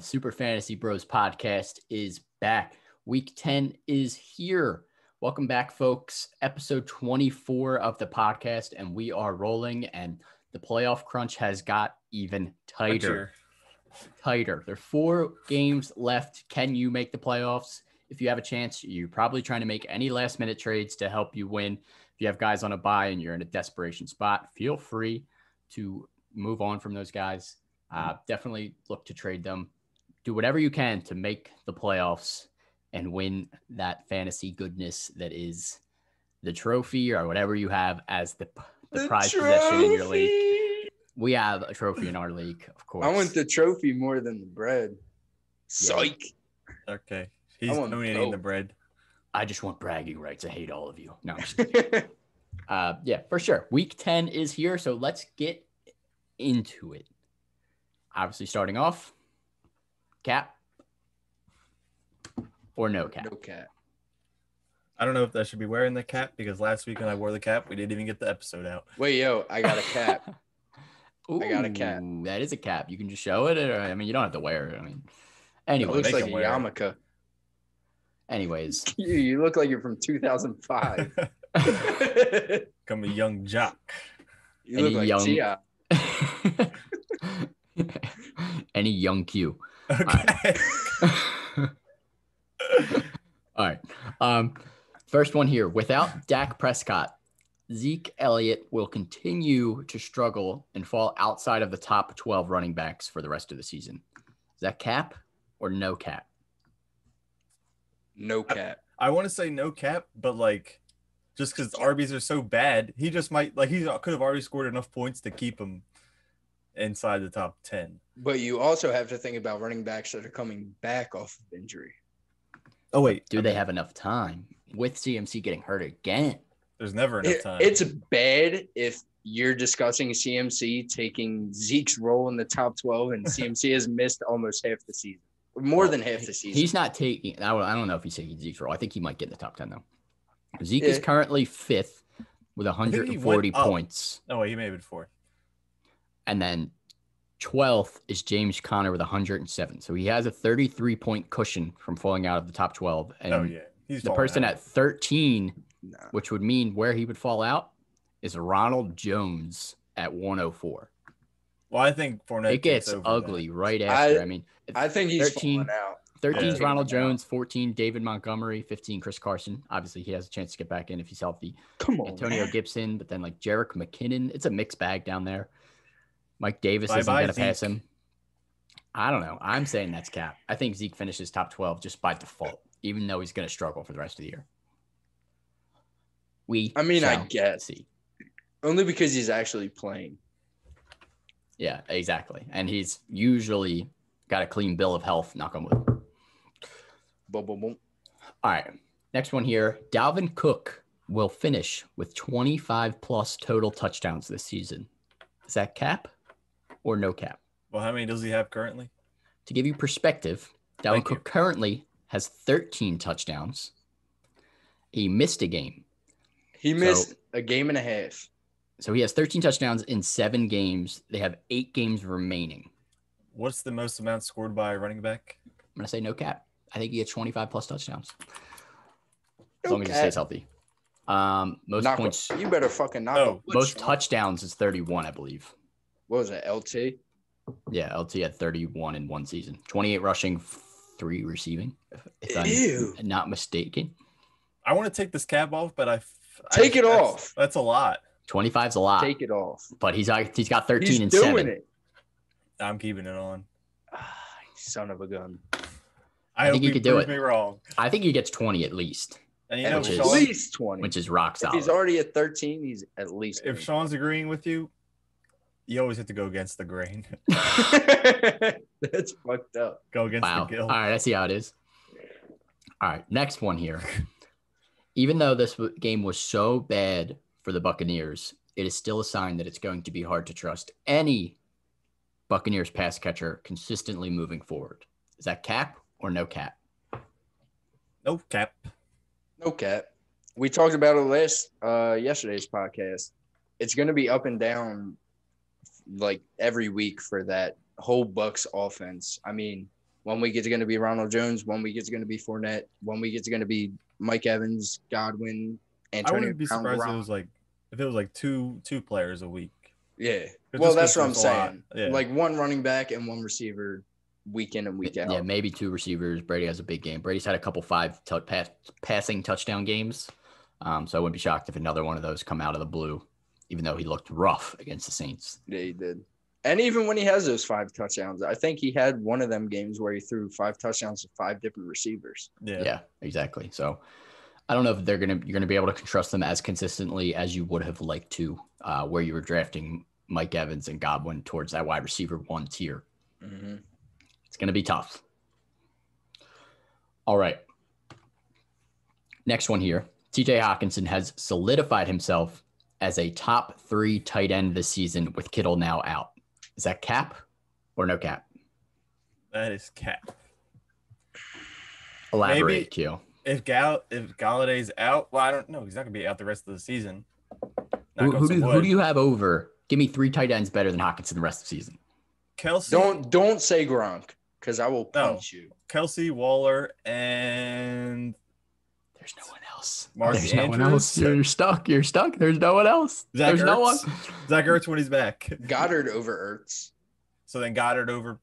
Super Fantasy Bros podcast is back. Week 10 is here. Welcome back, folks. Episode 24 of the podcast, and we are rolling, and the playoff crunch has got even tighter. There are 4 games left. Can you make the playoffs? If you have a chance, you're probably trying to make any last-minute trades to help you win. If you have guys on a bye and you're in a desperation spot, feel free to move on from those guys. Definitely look to trade them. Do whatever you can to make the playoffs and win that fantasy goodness that is the trophy or whatever you have as the prize possession in your league. We have a trophy in our league, of course. I want the trophy more than the bread. Psych. Okay. He's donating the bread. I just want bragging rights. I hate all of you. No, I'm just kidding. Yeah, for sure. Week 10 is here, so let's get into it. Obviously, starting off, cap or no cap? No cap. I don't know if I should be wearing the cap because last week when I wore the cap, we didn't even get the episode out. Wait, yo, I got a cap. Ooh, I got a cap. That is a cap. You can just show it. Or, I mean, you don't have to wear it. I mean, anyway. It looks like a yarmulke. Anyways. You look like you're from 2005. Come a young jock. You look like Tia. Any young Q. Okay. All right. First one here. Without Dak Prescott, Zeke Elliott will continue to struggle and fall outside of the top 12 running backs for the rest of the season. Is that cap or no cap? No cap. I want to say no cap, but just because RBs are so bad, he just might he could have already scored enough points to keep him inside the top 10. But you also have to think about running backs that are coming back off of injury. Oh wait, do they have enough time with CMC getting hurt again? There's never enough time. It's bad if you're discussing CMC taking Zeke's role in the top 12 and CMC has missed almost half the season. More than half the season. He's not taking – I don't know if he's taking Zeke's role. I think he might get in the top 10, though. Zeke is currently 5th with 140 points. Oh, wait, he may have been 4th. And then 12th is James Conner with 107. So he has a 33-point cushion from falling out of the top 12. And he's the person at 13, which would mean where he would fall out, is Ronald Jones at 104. Well, I think Fournette it gets ugly right after. I think he's 13 out. 13 is Ronald Jones, 14 David Montgomery, 15 Chris Carson. Obviously, he has a chance to get back in if he's healthy. Come on, Antonio Gibson, but then Jerick McKinnon. It's a mixed bag down there. Mike Davis isn't going to pass him. I don't know. I'm saying that's cap. I think Zeke finishes top 12 just by default, even though he's going to struggle for the rest of the year. I guess. See. Only because he's actually playing. Yeah, exactly. And he's usually got a clean bill of health, knock on wood. Boom, boom, boom. All right. Next one here. Dalvin Cook will finish with 25-plus total touchdowns this season. Is that cap or no cap? Well, how many does he have currently? To give you perspective, Dalvin Cook currently has 13 touchdowns. He missed a game. He missed a game and a half. So he has 13 touchdowns in 7 games. They have 8 games remaining. What's the most amount scored by a running back? I'm going to say no cap. I think he gets 25-plus touchdowns. As long as he stays healthy. Most points. You better fucking knock him. Most touchdowns is 31, I believe. What was it, LT? Yeah, LT had 31 in one season. 28 rushing, 3 receiving, if I'm not mistaken. I want to take this cap off, but Take it off. That's a lot. 25's a lot. Take it off. But he's got 13 he's and doing 7. It. I'm keeping it on. Son of a gun. I think he could do it. Me wrong. I think he gets 20 at least. And at least 20. Which is rock solid. If he's already at 13, he's at least 20. If Sean's agreeing with you, you always have to go against the grain. That's fucked up. Go against the guild. All right, I see how it is. All right, next one here. Even though this game was so bad for the Buccaneers, it is still a sign that it's going to be hard to trust any Buccaneers pass catcher consistently moving forward. Is that cap or no cap? No cap. No cap. We talked about it yesterday's podcast. It's going to be up and down like every week for that whole Bucs offense. I mean, One week it's going to be Ronald Jones. One week it's going to be Fournette. One week it's going to be Mike Evans, Godwin, Antonio I wouldn't be Brown, surprised Gronk. if it was like two players a week. Yeah. Just Well, 'cause that's what I'm there's a lot. saying. Yeah. Like one running back and one receiver week in and week out. Yeah, maybe 2 receivers. Brady has a big game. Brady's had a couple passing touchdown games. So I wouldn't be shocked if another one of those come out of the blue, even though he looked rough against the Saints. Yeah, he did. And even when he has those 5 touchdowns, I think he had one of them games where he threw 5 touchdowns to 5 different receivers. Yeah, exactly. So I don't know if you're gonna be able to trust them as consistently as you would have liked to, where you were drafting Mike Evans and Godwin towards that wide receiver 1 tier. Mm-hmm. It's gonna be tough. All right. Next one here. TJ Hawkinson has solidified himself as a top 3 tight end this season with Kittle now out. Is that cap or no cap? That is cap. Elaborate, Maybe Q. if Galladay's out, well, I don't know. He's not gonna be out the rest of the season. Who do you have over? Give me 3 tight ends better than Hawkinson the rest of the season. Kelsey. Don't say Gronk because I will punch you. Kelsey, Waller, and there's no one else. Mark There's Andrews. no one else. You're stuck. There's no one else. Zach There's Ertz. no one. Zach Ertz when he's back. Goddard over Ertz. So then Goddard over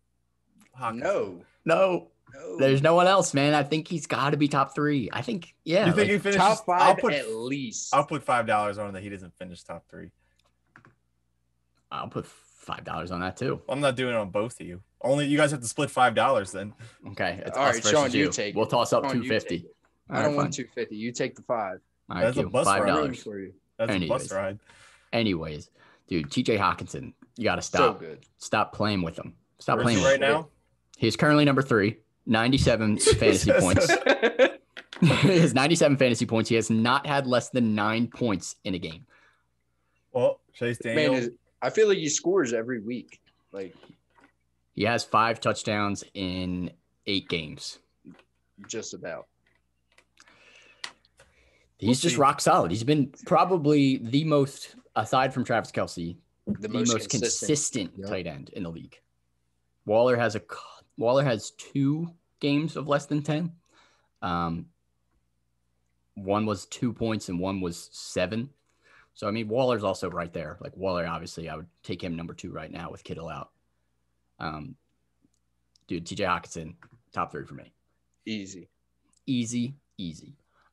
Hawkinson. No. There's no one else, man. I think he's got to be top 3. I think, yeah. You think he finishes top 5 at least? I'll put $5 on that he doesn't finish top 3. I'll put $5 on that too. I'm not doing it on both of you. Only you guys have to split $5 then. Okay. It's all us right, versus Sean, you. you take We'll it. toss up Sean, you 250. take it. I don't want 250. You take the 5. All right, That's a Q, bus $5. ride. For you. That's Anyways. a bus ride. Anyways, dude, TJ Hawkinson, you got to So stop. good. Stop playing with him. Stop Where's playing he with right him. now? He's currently number 3, 97 fantasy points. He has 97 fantasy points. He has not had less than 9 points in a game. Well, Chase Daniel. Man, I feel like he scores every week. Like He has 5 touchdowns in 8 games. just about. He's just rock solid. He's been probably the most, aside from Travis Kelce, the most consistent Yep. tight end in the league. Waller has 2 games of less than 10. One was 2 points and one was 7. So, I mean, Waller's also right there. Like Waller, obviously, I would take him number 2 right now with Kittle out. Dude, TJ Hawkinson, top 3 for me. Easy.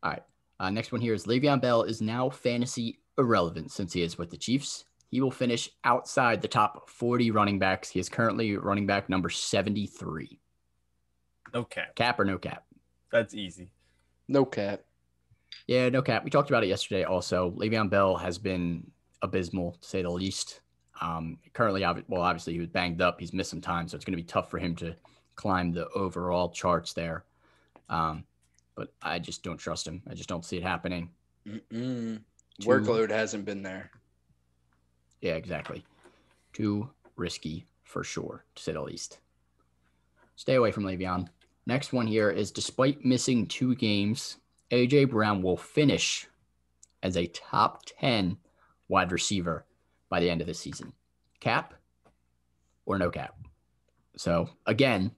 All right. Next one here is Le'Veon Bell is now fantasy irrelevant since he is with the Chiefs. He will finish outside the top 40 running backs. He is currently running back number 73. No cap. Cap or no cap? That's easy. No cap. Yeah, no cap. We talked about it yesterday also. Le'Veon Bell has been abysmal, to say the least. Currently, obviously, he was banged up. He's missed some time, so it's going to be tough for him to climb the overall charts there. But I just don't trust him. I just don't see it happening. Workload hasn't been there. Yeah, exactly. Too risky for sure, to say the least. Stay away from Le'Veon. Next one here is despite missing 2 games, A.J. Brown will finish as a top 10 wide receiver by the end of the season. Cap or no cap? So, again,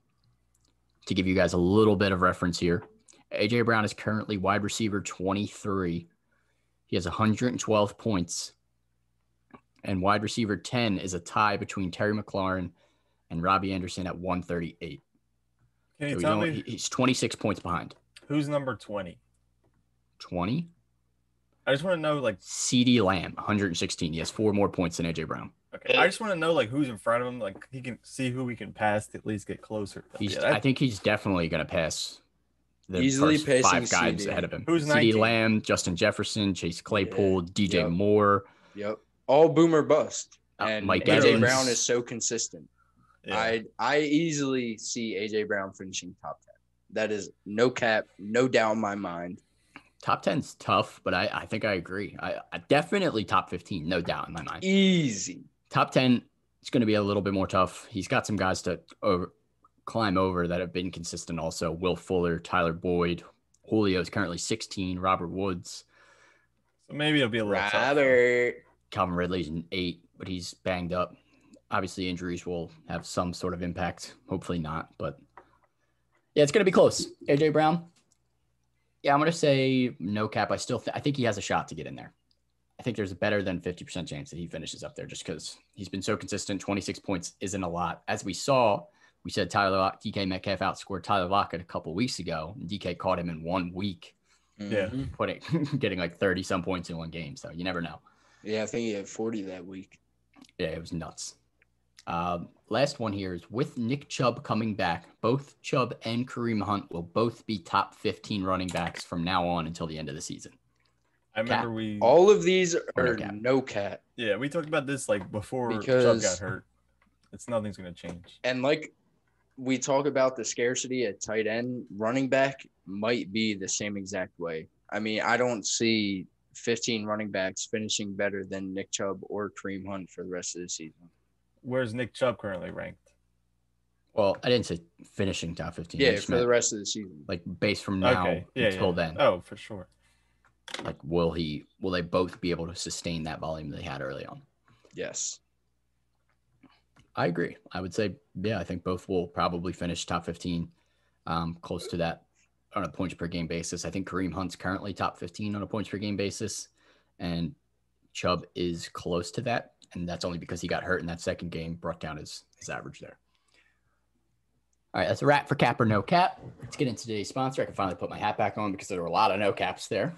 to give you guys a little bit of reference here, A.J. Brown is currently wide receiver 23. He has 112 points. And wide receiver 10 is a tie between Terry McLaurin and Robbie Anderson at 138. Can you tell me he's 26 points behind. who's number 20? 20? I just want to know, like, CeeDee Lamb, 116. He has 4 more points than A.J. Brown. okay. I just want to know, like, who's in front of him. Like, he can see who we can pass to at least get closer. I think he's definitely going to pass the Easily first 5 pacing guys CD. ahead of him. Who's CeeDee 19? Lamb, Justin Jefferson, Chase Claypool, DJ Yep. Moore. Yep. All boomer bust. And Mike A.J. Evans. Brown is so consistent. Yeah. I easily see A.J. Brown finishing top 10. That is no cap, no doubt in my mind. Top 10's tough, but I think I agree. I definitely top 15, no doubt in my mind. Easy. Top 10, it's going to be a little bit more tough. He's got some guys to climb over that have been consistent also. Will Fuller, Tyler Boyd. Julio is currently 16. Robert Woods. So maybe it'll be a little tough. Robert. Calvin Ridley's an 8, but he's banged up. Obviously, injuries will have some sort of impact. Hopefully not, but Yeah, it's going to be close. AJ Brown. Yeah, I'm going to say no cap. I think he has a shot to get in there. I think there's a better than 50% chance that he finishes up there just because he's been so consistent. 26 points isn't a lot. As we saw, we said DK Metcalf outscored Tyler Lockett a couple weeks ago. And DK caught him in 1 week. Yeah. Getting like 30-some points in one game. So you never know. Yeah, I think he had 40 that week. Yeah, it was nuts. Last one here is with Nick Chubb coming back, both Chubb and Kareem Hunt will both be top 15 running backs from now on until the end of the season. I remember all of these are no cap. Yeah, we talked about this like before Chubb got hurt. Nothing's going to change. And like we talk about the scarcity at tight end, running back might be the same exact way. I mean, I don't see 15 running backs finishing better than Nick Chubb or Kareem Hunt for the rest of the season. Where's Nick Chubb currently ranked? Well, I didn't say finishing top 15. Yeah, for the rest of the season. Like based from now until then. Oh, for sure. Like, will they both be able to sustain that volume they had early on? Yes. I agree. I would say, I think both will probably finish top 15, close to that on a points per game basis. I think Kareem Hunt's currently top 15 on a points per game basis, and Chubb is close to that. And that's only because he got hurt in that second game, brought down his average there. All right, that's a wrap for cap or no cap. Let's get into today's sponsor. I can finally put my hat back on because there were a lot of no caps there.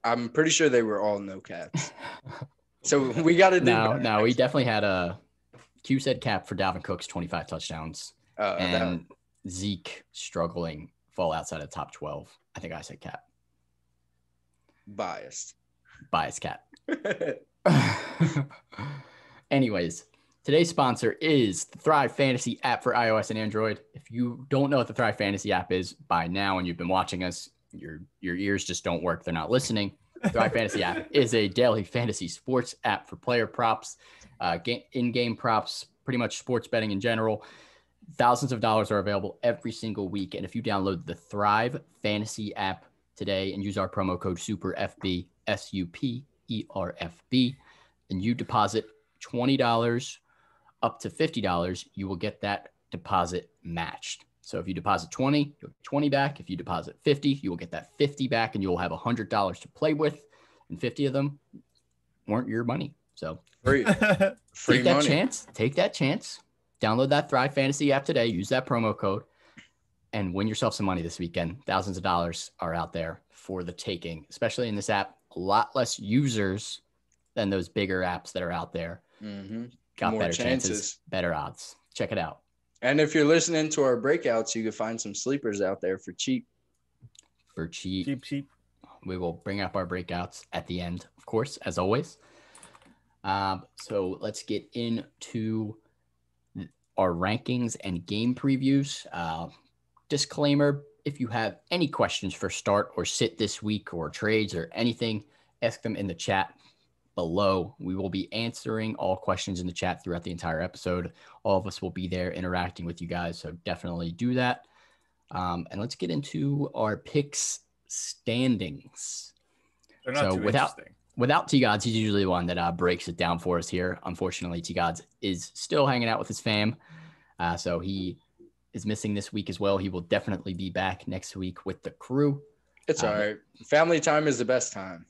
I'm pretty sure they were all no caps. So we got to do No, we definitely had a Q said cap for Dalvin Cook's 25 touchdowns and Zeke struggling fall outside of the top 12. I think I said cap. Biased cap. Anyways, today's sponsor is the Thrive Fantasy app for iOS and Android. If you don't know what the Thrive Fantasy app is by now and you've been watching us, your ears just don't work. They're not listening. Thrive Fantasy app is a daily fantasy sports app for player props, in-game props, pretty much sports betting in general. Thousands of dollars are available every single week. And if you download the Thrive Fantasy app today and use our promo code SUPERFB, SUPERFB, and you deposit $20 up to $50, you will get that deposit matched. So if you deposit 20, you'll get 20 back. If you deposit 50, you will get that 50 back, and you will have $100 to play with. And 50 of them weren't your money. So free take that money. Take that chance. Download that Thrive Fantasy app today. Use that promo code and win yourself some money this weekend. Thousands of dollars are out there for the taking, especially in this app. A lot less users than those bigger apps that are out there. Mm-hmm. Got more better chances, better odds. Check it out. And if you're listening to our breakouts, you can find some sleepers out there for cheap. Cheap. We will bring up our breakouts at the end, of course, as always. So let's get into our rankings and game previews. Disclaimer, if you have any questions for start or sit this week or trades or anything, ask them in the chat below. We will be answering all questions in the chat throughout the entire episode. All of us will be there interacting with you guys, so definitely do that. And let's get into our picks standings. They're not too interesting. Without T-Gods, he's usually the one that breaks it down for us here. Unfortunately, T-Gods is still hanging out with his fam, so he is missing this week as well. He will definitely be back next week with the crew. It's all right. Family time is the best time.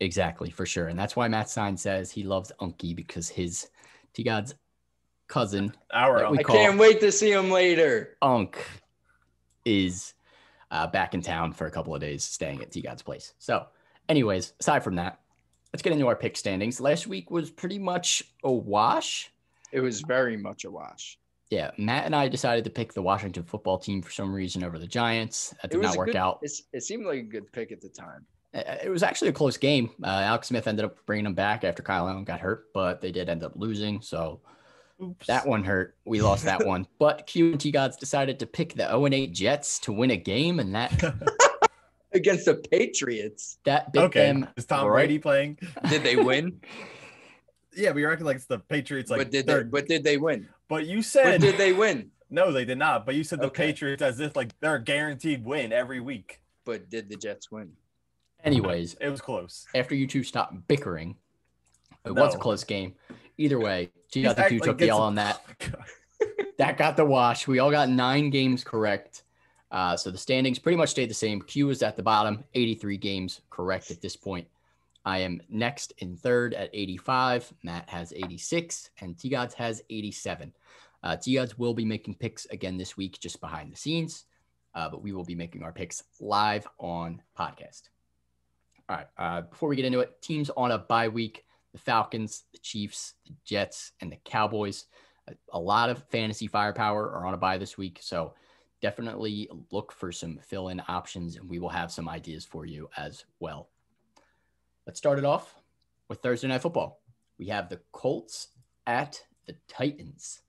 Exactly, for sure. And that's why Matt Stein says he loves Unky, because his T-God's cousin, I can't wait to see him later. Unk is back in town for a couple of days staying at T-God's place. So anyways, aside from that, let's get into our pick standings. Last week was pretty much a wash. It was very much a wash. Yeah, Matt and I decided to pick the Washington football team for some reason over the Giants. That did not work out. It seemed like a good pick at the time. It was actually a close game. Alex Smith ended up bringing them back after Kyle Allen got hurt, but they did end up losing. So that one hurt. We lost that one. But Q and T-Gods decided to pick the 0-8 Jets to win a game, and that against the Patriots. That bit them. Is Tom Brady playing? Did they win? Yeah, but you're acting like it's the Patriots. Like, but did they win? But you said. But did they win? No, they did not. But you said the Patriots as if like they're a guaranteed win every week. But did the Jets win? Anyways, it was close. After you two stopped bickering, it was a close game. Either way, T-Gods and Q took the L on that. That got the wash. We all got 9 games correct. So the standings pretty much stayed the same. Q is at the bottom, 83 games correct at this point. I am next in third at 85. Matt has 86, and T-Gods has 87. T-Gods will be making picks again this week just behind the scenes, but we will be making our picks live on podcast. All right, before we get into it, teams on a bye week, the Falcons, the Chiefs, the Jets, and the Cowboys. A lot of fantasy firepower are on a bye this week, so definitely look for some fill-in options, and we will have some ideas for you as well. Let's start it off with Thursday Night Football. We have the Colts at the Titans.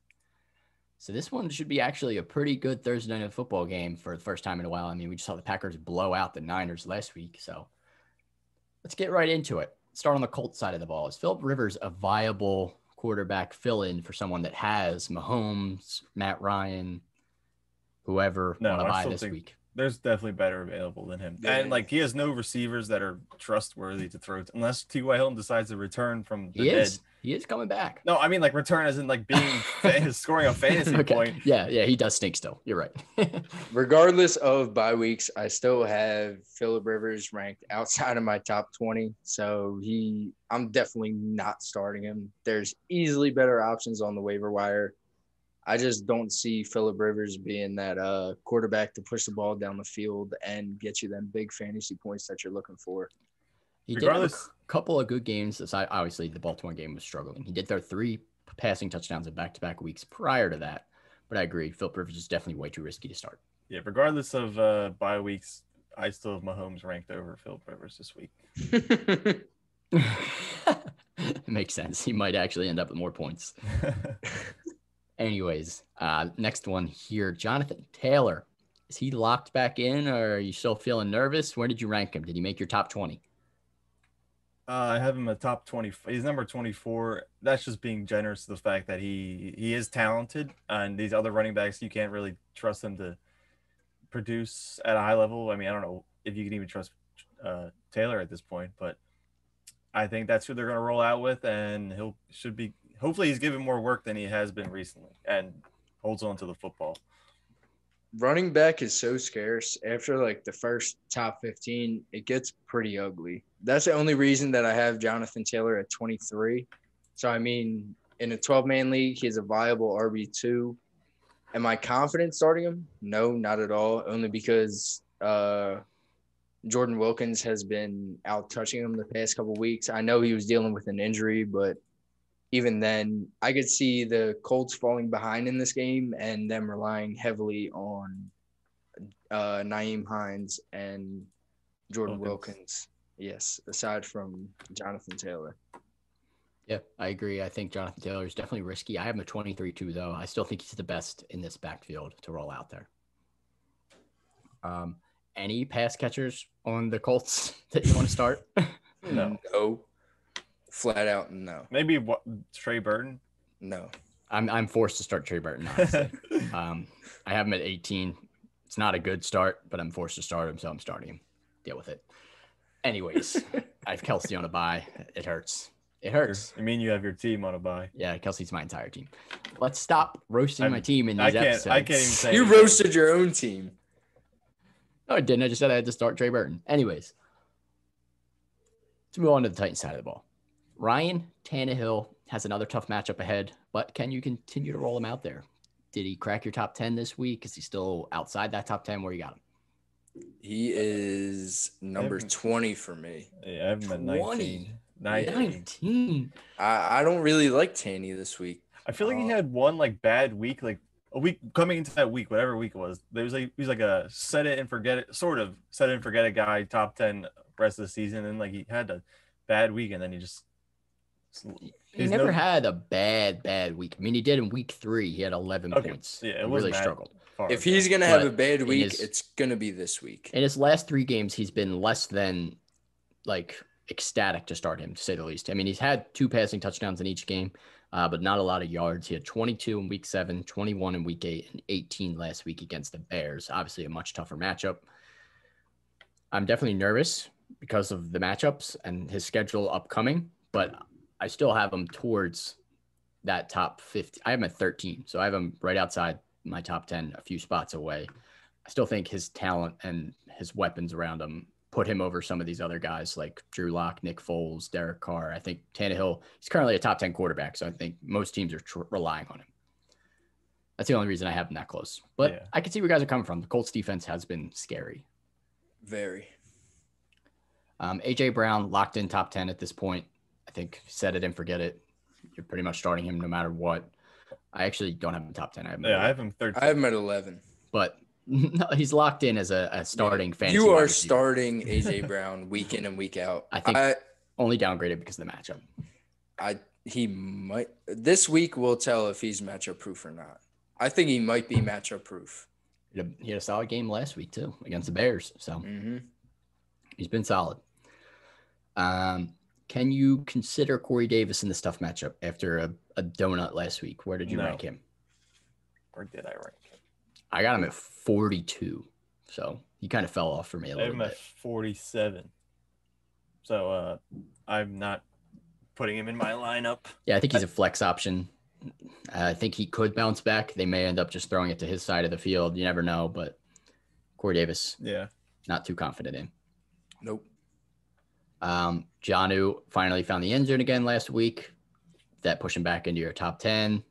So this one should be actually a pretty good Thursday Night Football game for the first time in a while. I mean, we just saw the Packers blow out the Niners last week, so let's get right into it. Start on the Colts side of the ball. Is Philip Rivers a viable quarterback fill-in for someone that has Mahomes, Matt Ryan, whoever on a bye this week? There's definitely better available than him. And like he has no receivers that are trustworthy to throw to, unless T.Y. Hilton decides to return from the dead. He is coming back. No, I mean like return as in like being scoring a fantasy point. Yeah, he does stink still. You're right. Regardless of bye weeks, I still have Philip Rivers ranked outside of my top 20. So I'm definitely not starting him. There's easily better options on the waiver wire. I just don't see Philip Rivers being that quarterback to push the ball down the field and get you them big fantasy points that you're looking for. He did have a couple of good games. Obviously, the Baltimore game was struggling. He did throw 3 passing touchdowns in back-to-back weeks prior to that. But I agree, Philip Rivers is definitely way too risky to start. Yeah, regardless of bye weeks, I still have Mahomes ranked over Philip Rivers this week. Makes sense. He might actually end up with more points. Anyways, next one here, Jonathan Taylor. Is he locked back in, or are you still feeling nervous? Where did you rank him? Did he make your top 20? I have him at top 20. He's number 24. That's just being generous to the fact that he is talented, and these other running backs, you can't really trust them to produce at a high level. I mean, I don't know if you can even trust Taylor at this point, but I think that's who they're going to roll out with, and hopefully he's given more work than he has been recently and holds on to the football. Running back is so scarce. After like the first top 15, it gets pretty ugly. That's the only reason that I have Jonathan Taylor at 23. So, I mean, in a 12-man league, he's a viable RB2. Am I confident starting him? No, not at all. Only because Jordan Wilkins has been out touching him the past couple of weeks. I know he was dealing with an injury, but even then, I could see the Colts falling behind in this game and them relying heavily on Nyheim Hines and Jordan Wilkins. Yes, aside from Jonathan Taylor. Yeah, I agree. I think Jonathan Taylor is definitely risky. I have him at 23 too, though. I still think he's the best in this backfield to roll out there. Any pass catchers on the Colts that you want to start? No. Flat out, no. Maybe Trey Burton? No. I'm forced to start Trey Burton, honestly. I have him at 18. It's not a good start, but I'm forced to start him, so I'm starting him. Deal with it. Anyways, I have Kelsey on a bye. It hurts. It hurts. You mean you have your team on a bye? Yeah, Kelsey's my entire team. Let's stop roasting my team in these episodes. I can't even say you anything. Roasted your own team. No, I didn't. I just said I had to start Trey Burton. Anyways, let's move on to the Titans side of the ball. Ryan Tannehill has another tough matchup ahead, but can you continue to roll him out there? Did he crack your top 10 this week? Is he still outside that top 10? Where you got him? He is number 20 for me. Yeah, I have him at 19. 19. I don't really like Tanny this week. I feel like he had one like bad week, like a week coming into that week, whatever week it was. He was like a set it and forget it guy, top 10 rest of the season, and like he had a bad week, and then he never had a bad week. I mean, he did in week 3. He had 11 points. Yeah, it really struggled. If he's going to have a bad week, it's going to be this week. In his last 3 games, he's been less than like ecstatic to start him, to say the least. I mean, he's had 2 passing touchdowns in each game, but not a lot of yards. He had 22 in week 7, 21 in week 8, and 18 last week against the Bears. Obviously a much tougher matchup. I'm definitely nervous because of the matchups and his schedule upcoming, but I still have him towards that top 50. I have him at 13, so I have him right outside my top 10, a few spots away. I still think his talent and his weapons around him put him over some of these other guys like Drew Lock, Nick Foles, Derek Carr. I think Tannehill, he's currently a top 10 quarterback, so I think most teams are relying on him. That's the only reason I have him that close. But yeah. I can see where you guys are coming from. The Colts defense has been scary. Very. A.J. Brown locked in top 10 at this point. I think set it and forget it. You're pretty much starting him no matter what. I actually don't have him top 10. I have him 13. I have him at 11. But no, he's locked in as a starting fantasy. You are starting A.J. Brown week in and week out. I think only downgraded because of the matchup. He might. This week will tell if he's matchup proof or not. I think he might be matchup proof. He had a solid game last week too against the Bears. So he's been solid. Can you consider Corey Davis in this tough matchup after a donut last week? Where did you rank him? Where did I rank him? I got him at 42. So he kind of fell off for me a little bit. I have him at 47. So I'm not putting him in my lineup. Yeah, I think he's a flex option. I think he could bounce back. They may end up just throwing it to his side of the field. You never know, but Corey Davis, not too confident in. Nope. Jonnu finally found the end zone again last week. That pushed him back into your top 10.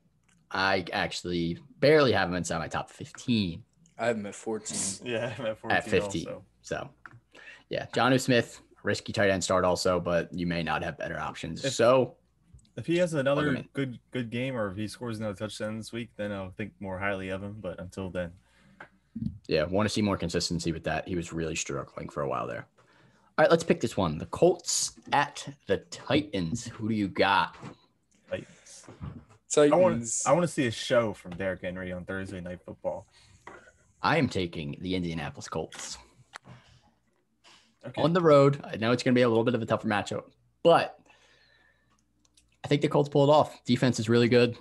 I actually barely have him inside my top 15. I have him at 14. Yeah, I'm at 14 at 15. Also. So, yeah, Jonnu Smith, risky tight end start also, but you may not have better options. If he has another good game or if he scores another touchdown this week, then I'll think more highly of him. But until then. Yeah, want to see more consistency with that. He was really struggling for a while there. All right, let's pick this one. The Colts at the Titans. Who do you got? Titans. I want to see a show from Derrick Henry on Thursday Night Football. I am taking the Indianapolis Colts. Okay. On the road. I know it's going to be a little bit of a tougher matchup, but I think the Colts pull it off. Defense is really good.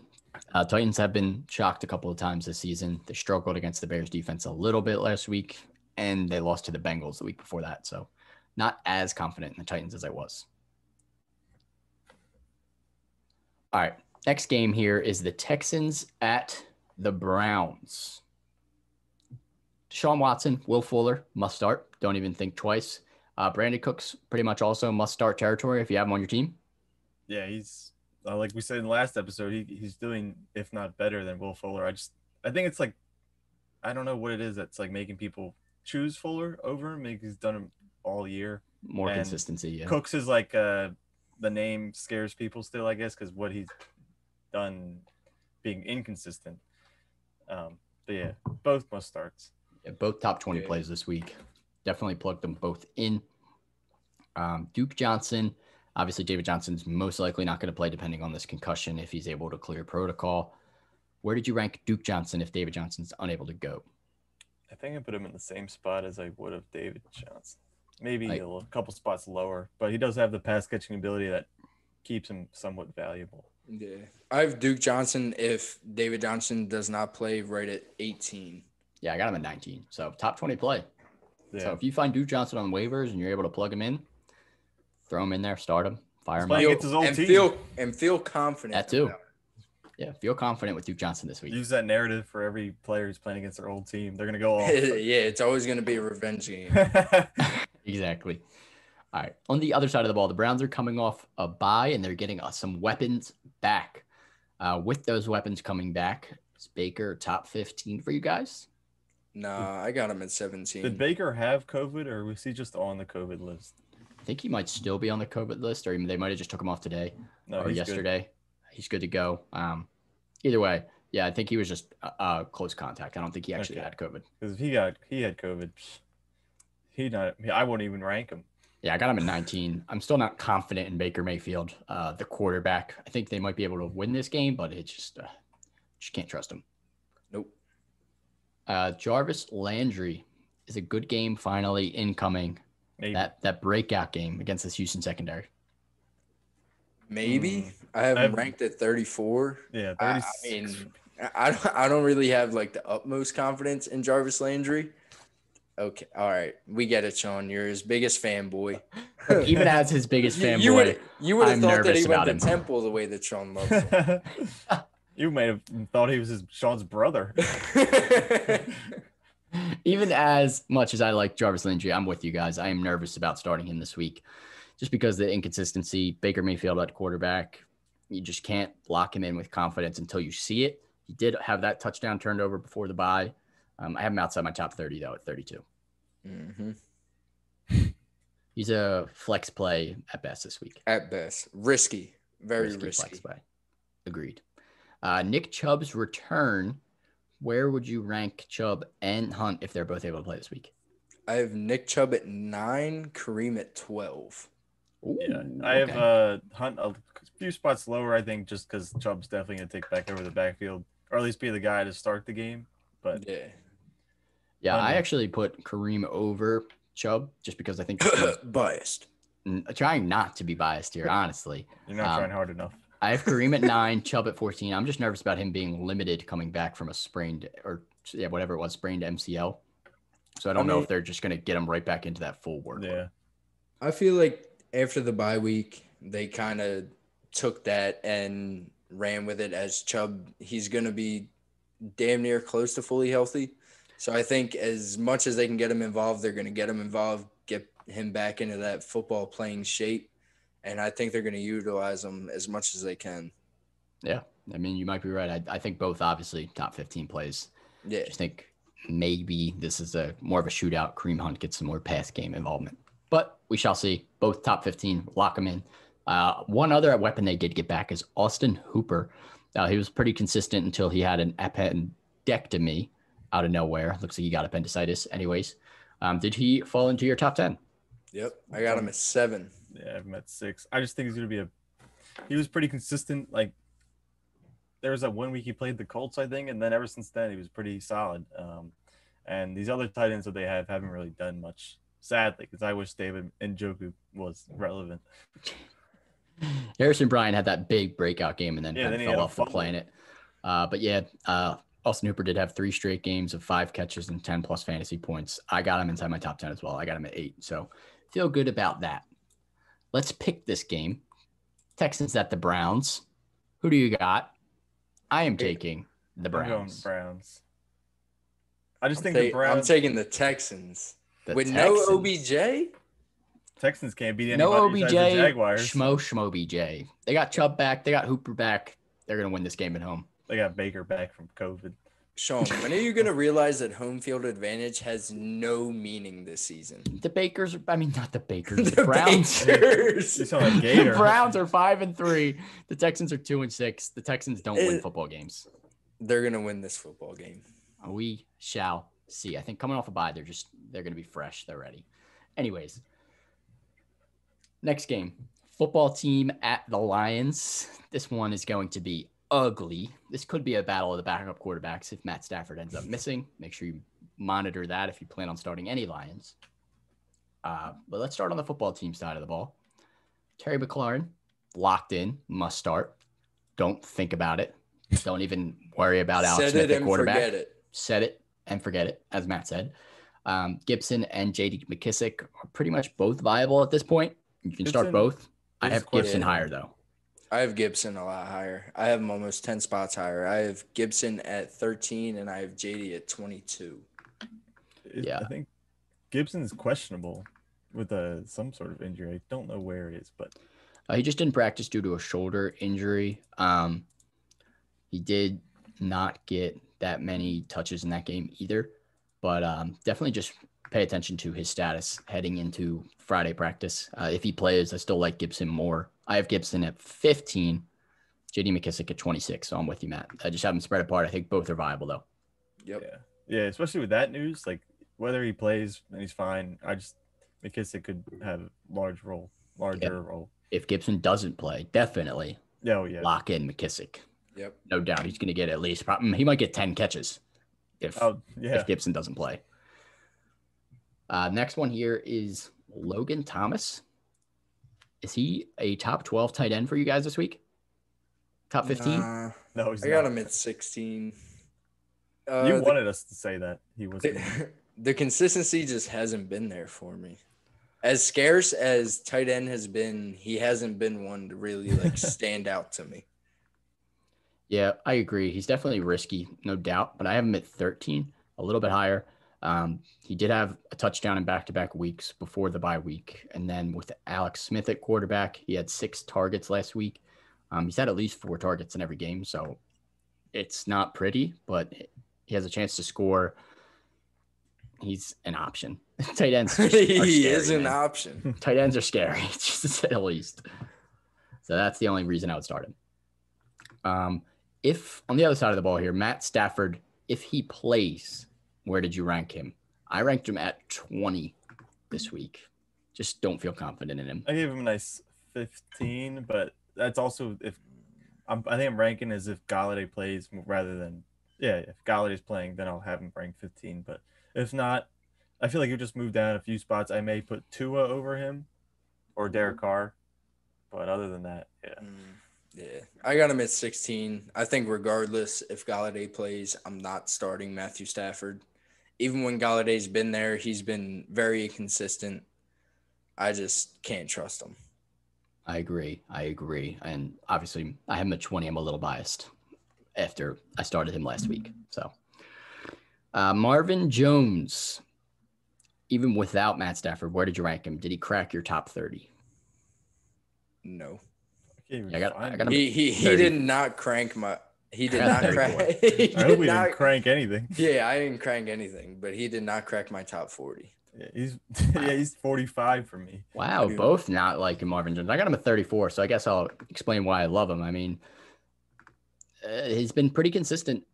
Titans have been shocked a couple of times this season. They struggled against the Bears defense a little bit last week, and they lost to the Bengals the week before that. So not as confident in the Titans as I was. All right. Next game here is the Texans at the Browns. Deshaun Watson, Will Fuller, must start. Don't even think twice. Brandon Cooks, pretty much also must start territory if you have him on your team. Yeah, he's like we said in the last episode, he's doing, if not better than Will Fuller. I think it's like, I don't know what it is that's like making people choose Fuller over him. Maybe he's done him all year. More consistency, yeah. Cooks is like the name scares people still, I guess, because what he's done being inconsistent. But yeah, both must starts. Yeah, both top 20 plays this week. Definitely plugged them both in. Duke Johnson. Obviously, David Johnson's most likely not going to play depending on this concussion if he's able to clear protocol. Where did you rank Duke Johnson if David Johnson's unable to go? I think I put him in the same spot as I would have David Johnson. Maybe a couple spots lower, but he does have the pass catching ability that keeps him somewhat valuable. Yeah. I have Duke Johnson if David Johnson does not play right at 18. Yeah, I got him at 19. So top 20 play. Yeah. So if you find Duke Johnson on waivers and you're able to plug him in, throw him in there, start him, fire him up. And feel confident. That too. Yeah, feel confident with Duke Johnson this week. Use that narrative for every player who's playing against their old team. They're going to go off. Yeah, it's always going to be a revenge game. Exactly. All right. On the other side of the ball, the Browns are coming off a bye, and they're getting some weapons back. With those weapons coming back, is Baker top 15 for you guys? Nah, I got him at 17. Did Baker have COVID, or was he just on the COVID list? I think he might still be on the COVID list, or they might have just took him off today or yesterday. Good. He's good to go. Either way, yeah, I think he was just close contact. I don't think he actually had COVID. Because if he had COVID, I wouldn't even rank him. Yeah, I got him at 19. I'm still not confident in Baker Mayfield, the quarterback. I think they might be able to win this game, but it's just can't trust him. Nope. Jarvis Landry is a good game finally incoming. Maybe. That breakout game against this Houston secondary. Maybe. I have him ranked at 34. Yeah, 36. I don't really have like the utmost confidence in Jarvis Landry. Okay, all right, we get it, Sean. You're his biggest fanboy. Even as his biggest fanboy, you would have thought that he went to Temple the way that Sean loves him. You may have thought he was Sean's brother. Even as much as I like Jarvis Landry, I'm with you guys. I am nervous about starting him this week just because the inconsistency. Baker Mayfield at quarterback, you just can't lock him in with confidence until you see it. He did have that touchdown turned over before the bye. I have him outside my top 30, though, at 32. Mm-hmm. He's a flex play at best this week. At best. Risky. Very risky. Flex play. Agreed. Nick Chubb's return. Where would you rank Chubb and Hunt if they're both able to play this week? I have Nick Chubb at 9, Kareem at 12. Ooh, Yeah, I have Hunt a few spots lower, I think, just because Chubb's definitely going to take back over the backfield, or at least be the guy to start the game. But yeah, I actually put Kareem over Chubb just because I think biased. Trying not to be biased here, honestly. You're not trying hard enough. I have Kareem at 9, Chubb at 14. I'm just nervous about him being limited coming back from a sprained whatever it was, sprained MCL. So I don't know if they're just going to get him right back into that full work. Yeah. I feel like after the bye week, they kind of took that and ran with it as Chubb. He's going to be damn near close to fully healthy. So I think as much as they can get him involved, they're going to get him involved, get him back into that football playing shape. And I think they're going to utilize him as much as they can. Yeah. I mean, you might be right. I think both obviously top 15 plays. Yeah. I just think maybe this is more of a shootout. Kareem Hunt gets some more pass game involvement. But we shall see. Both top 15, lock them in. One other weapon they did get back is Austin Hooper. He was pretty consistent until he had an appendectomy out of nowhere. Looks like he got appendicitis. Anyways, did he fall into your top 10? Yep. I got him at 7. Yeah, I've met 6. I just think he's going to be he was pretty consistent. Like, there was that 1 week he played the Colts, I think, and then ever since then he was pretty solid. And these other tight ends that they haven't really done much, sadly, because I wish David Njoku was relevant. Harrison Bryant had that big breakout game and then kind of fell off the planet. But yeah, Austin Hooper did have 3 straight games of 5 catches and 10 plus fantasy points. I got him inside my top 10 as well. I got him at 8. So feel good about that. Let's pick this game. Texans at the Browns. Who do you got? I am taking the Browns. I'm going Browns. I just think the Browns. I'm taking the Texans. With Texans. no OBJ? Texans can't beat anybody. No besides the OBJ. Jaguars. Schmo BJ. They got Chubb back. They got Hooper back. They're going to win this game at home. They got Baker back from COVID. Sean, when are you going to realize that home field advantage has no meaning this season? Not the Bakers. The Browns. Bakers. You sound like Gator. The Browns are 5-3. The Texans are 2-6. The Texans don't win football games. They're going to win this football game. We shall see. I think coming off a bye, they're going to be fresh. They're ready. Anyways, next game. Football team at the Lions. This one is going to be ugly. This could be a battle of the backup quarterbacks if Matt Stafford ends up missing. Make sure you monitor that if you plan on starting any Lions. But let's start on the football team side of the ball. Terry McLaurin, locked in, must start. Don't think about it. Don't even worry about Alex Smith at quarterback. Forget it. Set it and forget it, as Matt said. Gibson and J.D. McKissick are pretty much both viable at this point. You can start both. I have Gibson higher, though. I have Gibson a lot higher. I have him almost 10 spots higher. I have Gibson at 13, and I have J.D. at 22. Yeah. I think Gibson's questionable with some sort of injury. I don't know where it is, but he just didn't practice due to a shoulder injury. He did not get that many touches in that game either, but definitely just pay attention to his status heading into Friday practice. If he plays, I still like Gibson more. I have Gibson at 15, J.D. McKissick at 26, so I'm with you, Matt. I just have them spread apart. I think both are viable, though. Yep. Yeah, especially with that news, like whether he plays and he's fine, McKissick could have a larger role. If Gibson doesn't play, definitely lock in McKissick. Yep. No doubt. He's going to get at least he might get 10 catches if Gibson doesn't play. Next one here is Logan Thomas. Is he a top 12 tight end for you guys this week? Top 15? No, he's I got him at 16. You wanted us to say that he was. The consistency just hasn't been there for me. As scarce as tight end has been, he hasn't been one to really stand out to me. Yeah, I agree. He's definitely risky, no doubt, but I have him at 13, a little bit higher. He did have a touchdown in back-to-back weeks before the bye week. And then with Alex Smith at quarterback, he had 6 targets last week. He's had at least 4 targets in every game. So it's not pretty, but he has a chance to score. He's an option. Tight ends are He scary, is an man. option. Tight ends are scary, just to say the least. So that's the only reason I would start him. If on the other side of the ball here, Matt Stafford, if he plays, where did you rank him? I ranked him at 20 this week. Just don't feel confident in him. I gave him a nice 15, but that's also I think I'm ranking as if Galladay plays rather than if Galladay's playing, then I'll have him ranked 15. But if not, I feel like you just moved down a few spots. I may put Tua over him or Derek Carr, but other than that, Yeah, I got him at 16. I think regardless if Galladay plays, I'm not starting Matthew Stafford. Even when Galladay's been there, he's been very inconsistent. I just can't trust him. I agree. And obviously, I have him at 20. I'm a little biased after I started him last week. So, Marvin Jones, even without Matt Stafford, where did you rank him? Did he crack your top 30? No. I got him. He did not crank my. He did not crack. I hope we didn't crank anything. Yeah, I didn't crank anything, but he did not crack my top 40. Yeah, he's 45 for me. Wow, both not liking Marvin Jones. I got him at 34, so I guess I'll explain why I love him. I mean, he's been pretty consistent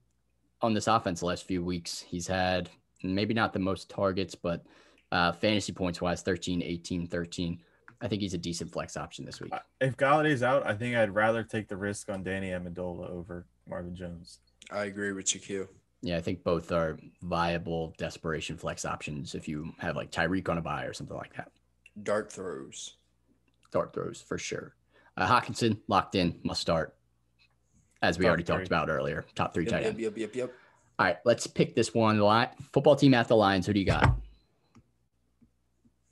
on this offense the last few weeks. He's had maybe not the most targets, but fantasy points wise, 13, 18, 13. I think he's a decent flex option this week. If Galladay's out, I think I'd rather take the risk on Danny Amendola over Marvin Jones. I agree with you, Q. Yeah, I think both are viable desperation flex options if you have like Tyreek on a bye or something like that. Dart throws For sure. Hockenson locked in, must start. As we already talked about earlier, top 3 tight end. Yep. All right, let's pick this one. Football team at the Lions. Who do you got?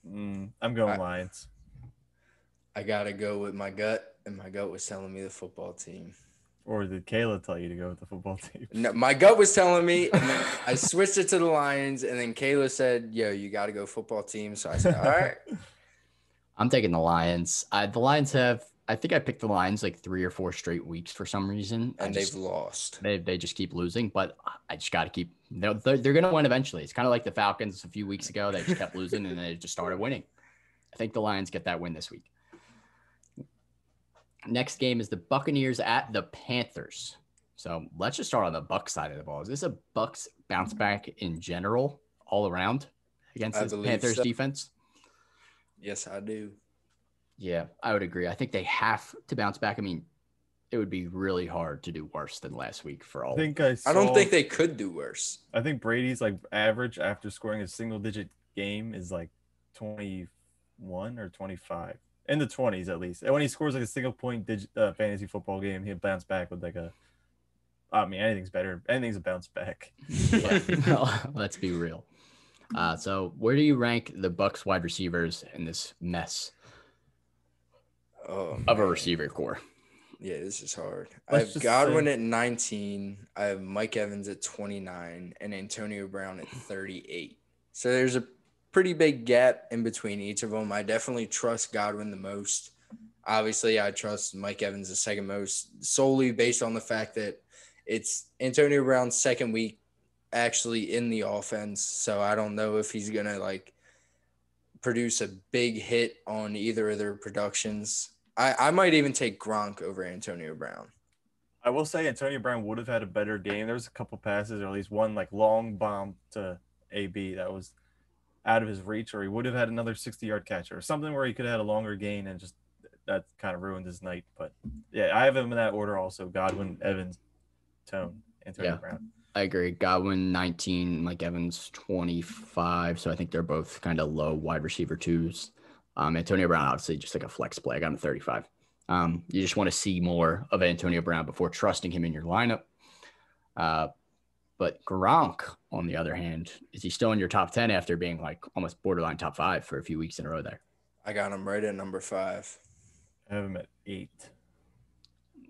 I'm going Lions. I gotta go with my gut, and my gut was telling me the football team. Or did Kayla tell you to go with the football team? No, my gut was telling me, and then I switched it to the Lions, and then Kayla said, "Yo, you got to go football team." So I said, "All right." I'm taking the Lions. The Lions I think I picked the Lions like 3 or 4 straight weeks for some reason. And they've lost. They just keep losing, but I just got to keep. They're going to win eventually. It's kind of like the Falcons a few weeks ago. They just kept losing, and they just started winning. I think the Lions get that win this week. Next game is the Buccaneers at the Panthers. So let's just start on the Bucs side of the ball. Is this a Bucs bounce back in general, all around against the Panthers defense? Yes, I do. Yeah, I would agree. I think they have to bounce back. I mean, it would be really hard to do worse than last week for all. I don't think they could do worse. I think Brady's like average after scoring a single digit game is like 21 or 25. In the 20s, at least. And when he scores like a single point fantasy football game, he'll bounce back with anything's better. Anything's a bounce back. Yeah. Let's be real. So where do you rank the Bucs wide receivers in this mess of a receiver core? Yeah, this is hard. I have Godwin at 19. I have Mike Evans at 29 and Antonio Brown at 38. So there's a pretty big gap in between each of them. I definitely trust Godwin the most. Obviously, I trust Mike Evans the second most, solely based on the fact that it's Antonio Brown's second week actually in the offense. So I don't know if he's going to produce a big hit on either of their productions. I might even take Gronk over Antonio Brown. I will say Antonio Brown would have had a better game. There was a couple passes, or at least one long bomb to AB that was out of his reach, or he would have had another 60-yard catch or something where he could have had a longer gain, and just that kind of ruined his night. But yeah, I have him in that order also: Godwin, Evans, Antonio Brown. I agree. Godwin 19, Mike Evans 25. So I think they're both kind of low wide receiver 2s. Antonio Brown, obviously, just like a flex play. I got him 35. You just want to see more of Antonio Brown before trusting him in your lineup. But Gronk, on the other hand, is he still in your top 10 after being almost borderline top 5 for a few weeks in a row there? I got him right at number 5. I have him at 8.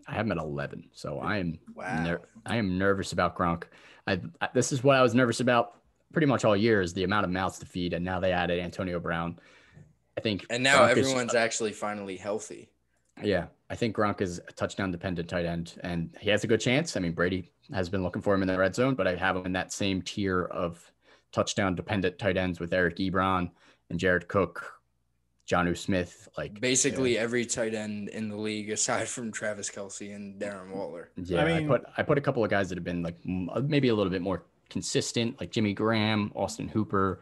I have him at 11. So I am nervous about Gronk. This is what I was nervous about pretty much all year is the amount of mouths to feed, and now they added Antonio Brown. I think, and now Gronk everyone's actually finally healthy. Yeah, I think Gronk is a touchdown-dependent tight end, and he has a good chance. I mean, Brady has been looking for him in the red zone, but I have him in that same tier of touchdown-dependent tight ends with Eric Ebron and Jared Cook, Jonnu Smith. Like Basically every tight end in the league aside from Travis Kelce and Darren Waller. Yeah, I put a couple of guys that have been like maybe a little bit more consistent, like Jimmy Graham, Austin Hooper,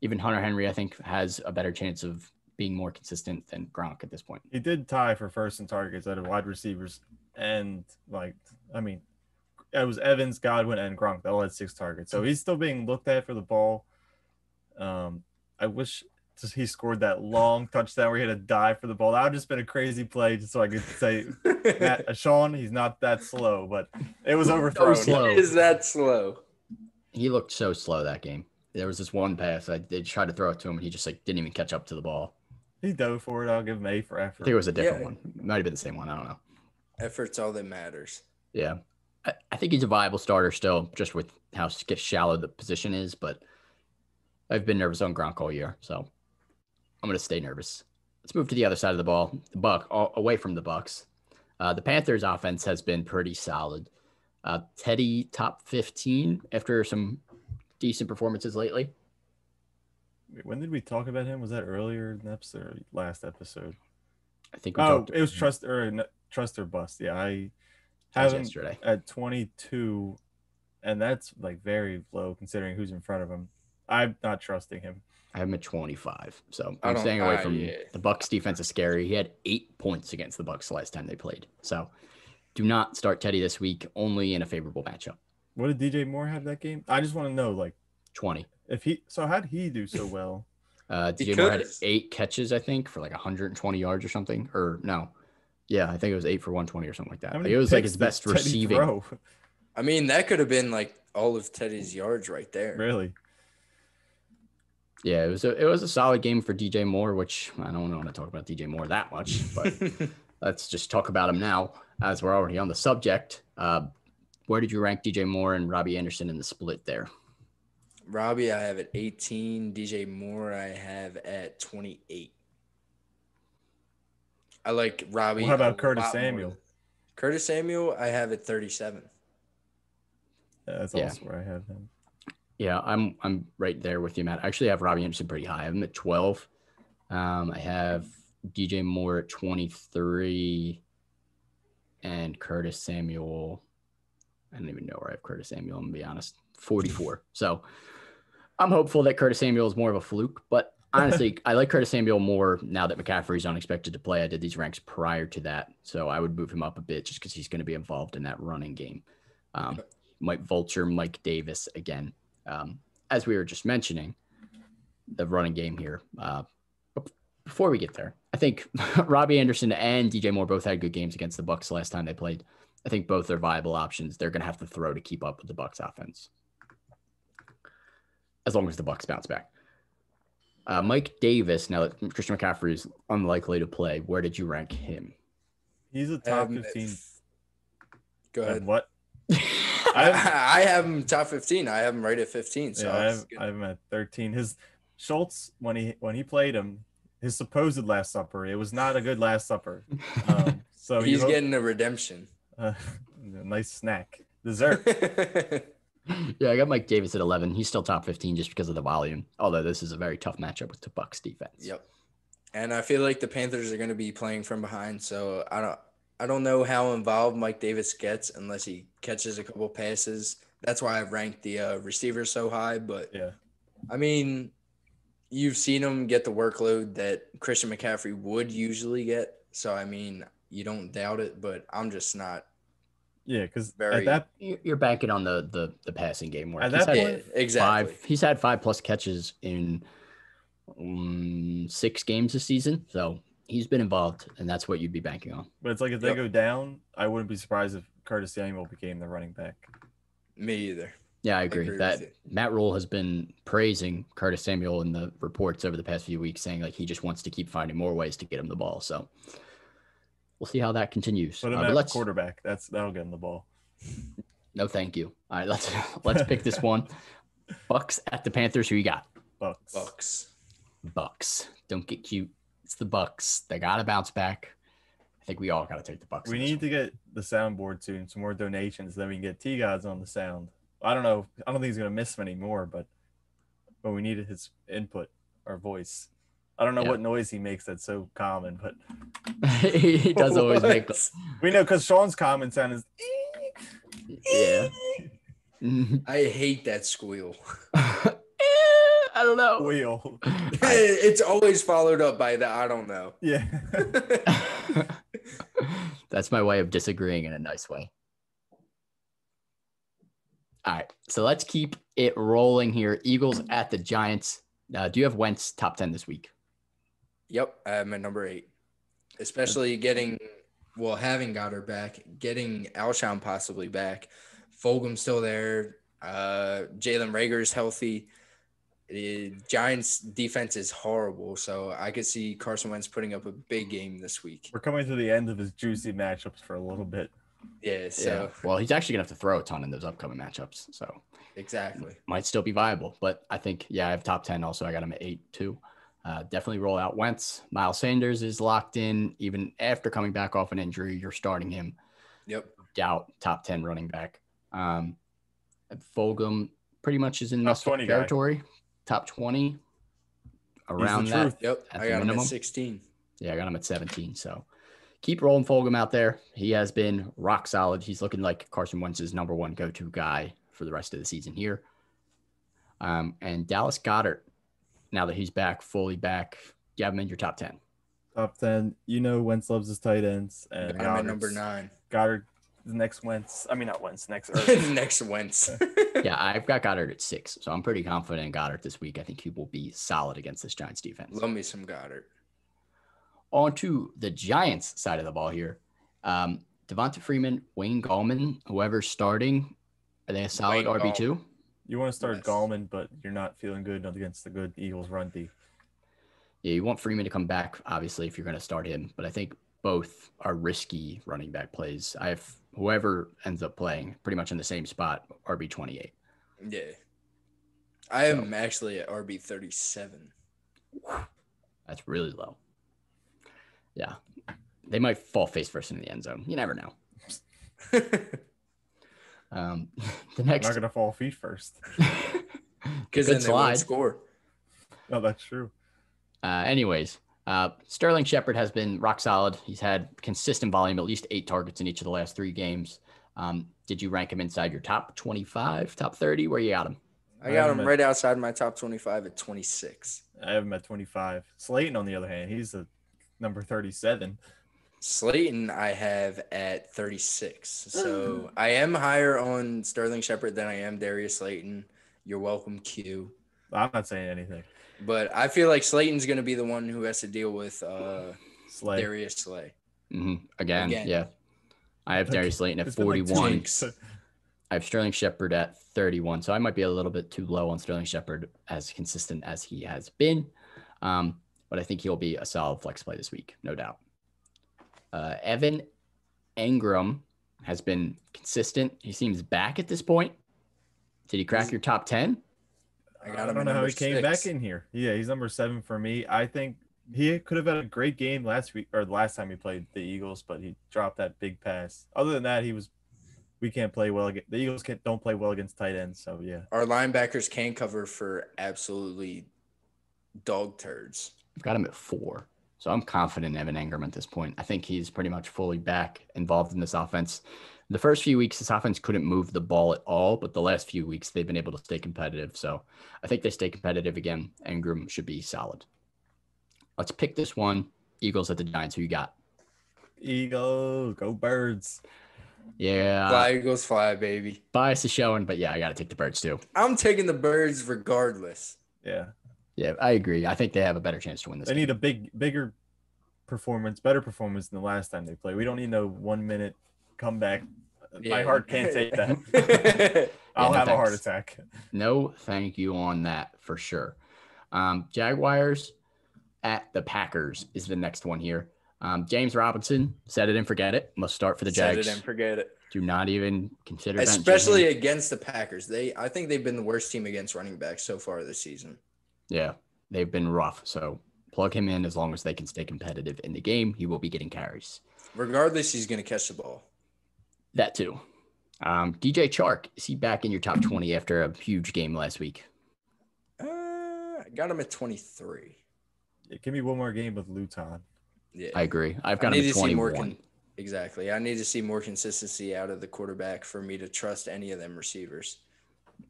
even Hunter Henry. I think has a better chance of being more consistent than Gronk at this point. He did tie for first in targets out of wide receivers, and it was Evans, Godwin, and Gronk that all had 6 targets. So he's still being looked at for the ball. I wish he scored that long touchdown where he had to dive for the ball. That would have just been a crazy play, just so I could say, Sean, he's not that slow, but it was overthrown. slow. He is that slow? He looked so slow that game. There was this one pass they tried to throw it to him, and he just didn't even catch up to the ball. He dove for it. I'll give him A for effort. I think it was a different one. It might have been the same one. I don't know. Effort's all that matters. Yeah. I think he's a viable starter still, just with how shallow the position is. But I've been nervous on Gronk all year, so I'm going to stay nervous. Let's move to the other side of the ball, away from the Bucs. The Panthers' offense has been pretty solid. Teddy, top 15 after some decent performances lately. When did we talk about him? Was that earlier in the episode or last episode? I think it was trust or bust. Yeah, I have him yesterday at 22, and that's very low considering who's in front of him. I'm not trusting him. I have him at 25, so I'm staying away from the Bucs. Defense is scary. He had 8 points against the Bucs the last time they played. So do not start Teddy this week, only in a favorable matchup. What did DJ Moore have that game? I just want to know, 20. How'd he do so well? DJ Moore had 8 catches, I think, for 120 yards or something. Or no. Yeah, I think it was 8 for 120 or something like that. It was his best receiving. Throw? I mean, that could have been all of Teddy's yards right there. Really? Yeah, it was a solid game for DJ Moore, which I don't want to talk about DJ Moore that much, but let's just talk about him now as we're already on the subject. Where did you rank DJ Moore and Robbie Anderson in the split there? Robbie, I have at 18. DJ Moore, I have at 28. I like Robbie. What about Curtis Samuel? Curtis Samuel, I have at 37. Yeah, that's also where I have him. Yeah, I'm right there with you, Matt. I actually have Robbie Anderson pretty high. I have him at 12. I have DJ Moore at 23 and Curtis Samuel. I don't even know where I have Curtis Samuel, I'm going to be honest. 44. So I'm hopeful that Curtis Samuel is more of a fluke, but honestly, I like Curtis Samuel more now that McCaffrey's unexpected to play. I did these ranks prior to that, so I would move him up a bit just because he's going to be involved in that running game. Might vulture Mike Davis again. As we were just mentioning, the running game here. Before we get there, I think Robbie Anderson and DJ Moore both had good games against the Bucs last time they played. I think both are viable options. They're going to have to throw to keep up with the Bucs offense, as long as the Bucs bounce back. Mike Davis, now that Christian McCaffrey is unlikely to play, where did you rank him? He's a top 15. Go ahead. What? I have him top 15. I have him right at 15. So yeah, I have him at 13. His Schultz, when he played him, his supposed Last Supper, it was not a good Last Supper. So he's getting a redemption. A nice snack, dessert. Yeah, I got Mike Davis at 11. He's still top 15 just because of the volume. Although this is a very tough matchup with the Bucs defense. Yep. And I feel like the Panthers are going to be playing from behind, so I don't know how involved Mike Davis gets unless he catches a couple passes. That's why I've ranked the receivers so high. But yeah, I mean, you've seen him get the workload that Christian McCaffrey would usually get. So I mean, you don't doubt it, but I'm just not. Yeah, because you're banking on the passing game work. At that point, exactly. He's had 5+ catches in 6 games this season, so he's been involved, and that's what you'd be banking on. But it's if they go down, I wouldn't be surprised if Curtis Samuel became the running back. Me either. Yeah, I agree that Matt Rule has been praising Curtis Samuel in the reports over the past few weeks, saying he just wants to keep finding more ways to get him the ball. So we'll see how that continues. Put him at quarterback. That'll get him the ball. No, thank you. All right, let's pick this one. Bucks at the Panthers. Who you got? Bucks. Bucks. Don't get cute. It's the Bucks. They got to bounce back. I think we all got to take the Bucks. We need to get the soundboard soon, some more donations, then we can get T-Gods on the sound. I don't know. I don't think he's going to miss many more, but we needed his input, our voice. I don't know what noise he makes that's so common, but he does always make. We know because Sean's common sound is. Yeah. I hate that squeal. I don't know. Squeal. It's always followed up by the I don't know. Yeah. That's my way of disagreeing in a nice way. All right, so let's keep it rolling here. Eagles at the Giants. Do you have Wentz top 10 this week? Yep, I'm at number 8. Especially having Goddard back, getting Alshon possibly back. Fulgham's still there. Jalen Reagor's healthy. The Giants' defense is horrible, so I could see Carson Wentz putting up a big game this week. We're coming to the end of his juicy matchups for a little bit. Yeah, so well, he's actually gonna have to throw a ton in those upcoming matchups, so exactly might still be viable. But I think I have top 10 also. I got him at 8 too. Definitely roll out Wentz. Miles Sanders is locked in even after coming back off an injury. You're starting him. Yep. Doubt top 10 running back. Fulgham pretty much is in top 20 territory. Top 20 around that. Truth. Yep. I got him at 16. Yeah, I got him at 17. So keep rolling Fulgham out there. He has been rock solid. He's looking like Carson Wentz's number one go-to guy for the rest of the season here. And Dallas Goedert, now that he's back, fully back, you have him in your top 10. Top 10. Wentz loves his tight ends. And I'm at number 9. Goddard, the next Wentz. I mean, not Wentz, next next Wentz. Yeah, I've got Goddard at 6, so I'm pretty confident in Goddard this week. I think he will be solid against this Giants defense. Love me some Goddard. On to the Giants side of the ball here. Devonta Freeman, Wayne Gallman, whoever's starting, are they a solid RB2? You want to start Gallman, but you're not feeling good against the good Eagles run D. Yeah, you want Freeman to come back, obviously, if you're going to start him. But I think both are risky running back plays. I have whoever ends up playing pretty much in the same spot, RB 28. Yeah. I am actually at RB 37. That's really low. Yeah. They might fall face first in the end zone. You never know. The next, I'm not going to fall feet first. Because then they won't score. No, that's true. Anyways, Sterling Shepard has been rock solid. He's had consistent volume, at least 8 targets in each of the last 3 games. Did you rank him inside your top 25, top 30? Where you got him? I got him right outside my top 25 at 26. I have him at 25. Slayton, on the other hand, he's a number 37. Slayton I have at 36. So I am higher on Sterling Shepard than I am Darius Slayton. You're welcome, Q. I'm not saying anything. But I feel like Slayton's going to be the one who has to deal with Darius Slay. Mm-hmm. Again, yeah. I have Darius Slayton at 41. I have Sterling Shepard at 31. So I might be a little bit too low on Sterling Shepard, as consistent as he has been. But I think he'll be a solid flex play this week, no doubt. Evan Engram has been consistent. He seems back at this point. Did he crack your top 10? I don't know how he came back in here. Yeah, he's number 7 for me. I think he could have had a great game last week or the last time he played the Eagles, but he dropped that big pass. Other than that, we can't play well. The Eagles don't play well against tight ends, so yeah. Our linebackers can cover for absolutely dog turds. I've got him at 4. So I'm confident in Evan Engram at this point. I think he's pretty much fully back, involved in this offense. The first few weeks, this offense couldn't move the ball at all, but the last few weeks, they've been able to stay competitive. So I think they stay competitive again. Engram should be solid. Let's pick this one. Eagles at the Giants. Who you got? Eagles. Go Birds. Yeah. Fly, Eagles, fly, baby. Bias is showing, but yeah, I got to take the Birds too. I'm taking the Birds regardless. Yeah. Yeah, I agree. I think they have a better chance to win this game. Need a bigger performance, better performance than the last time they played. We don't need no 1 minute comeback. My heart can't take that. I'll have a heart attack. No, thank you on that for sure. Jaguars at the Packers is the next one here. James Robinson, set it and forget it. Must start for the Jags. Set it and forget it. Do not even consider benching Especially him. against the Packers. I think they've been the worst team against running backs so far this season. Yeah, they've been rough. So plug him in as long as they can stay competitive in the game. He will be getting carries. Regardless, he's going to catch the ball. That too. DJ Chark, is he back in your top 20 after a huge game last week? I got him at 23. Give me one more game with Luton. Yeah, I agree. I've got him at 21. Exactly. I need to see more consistency out of the quarterback for me to trust any of them receivers.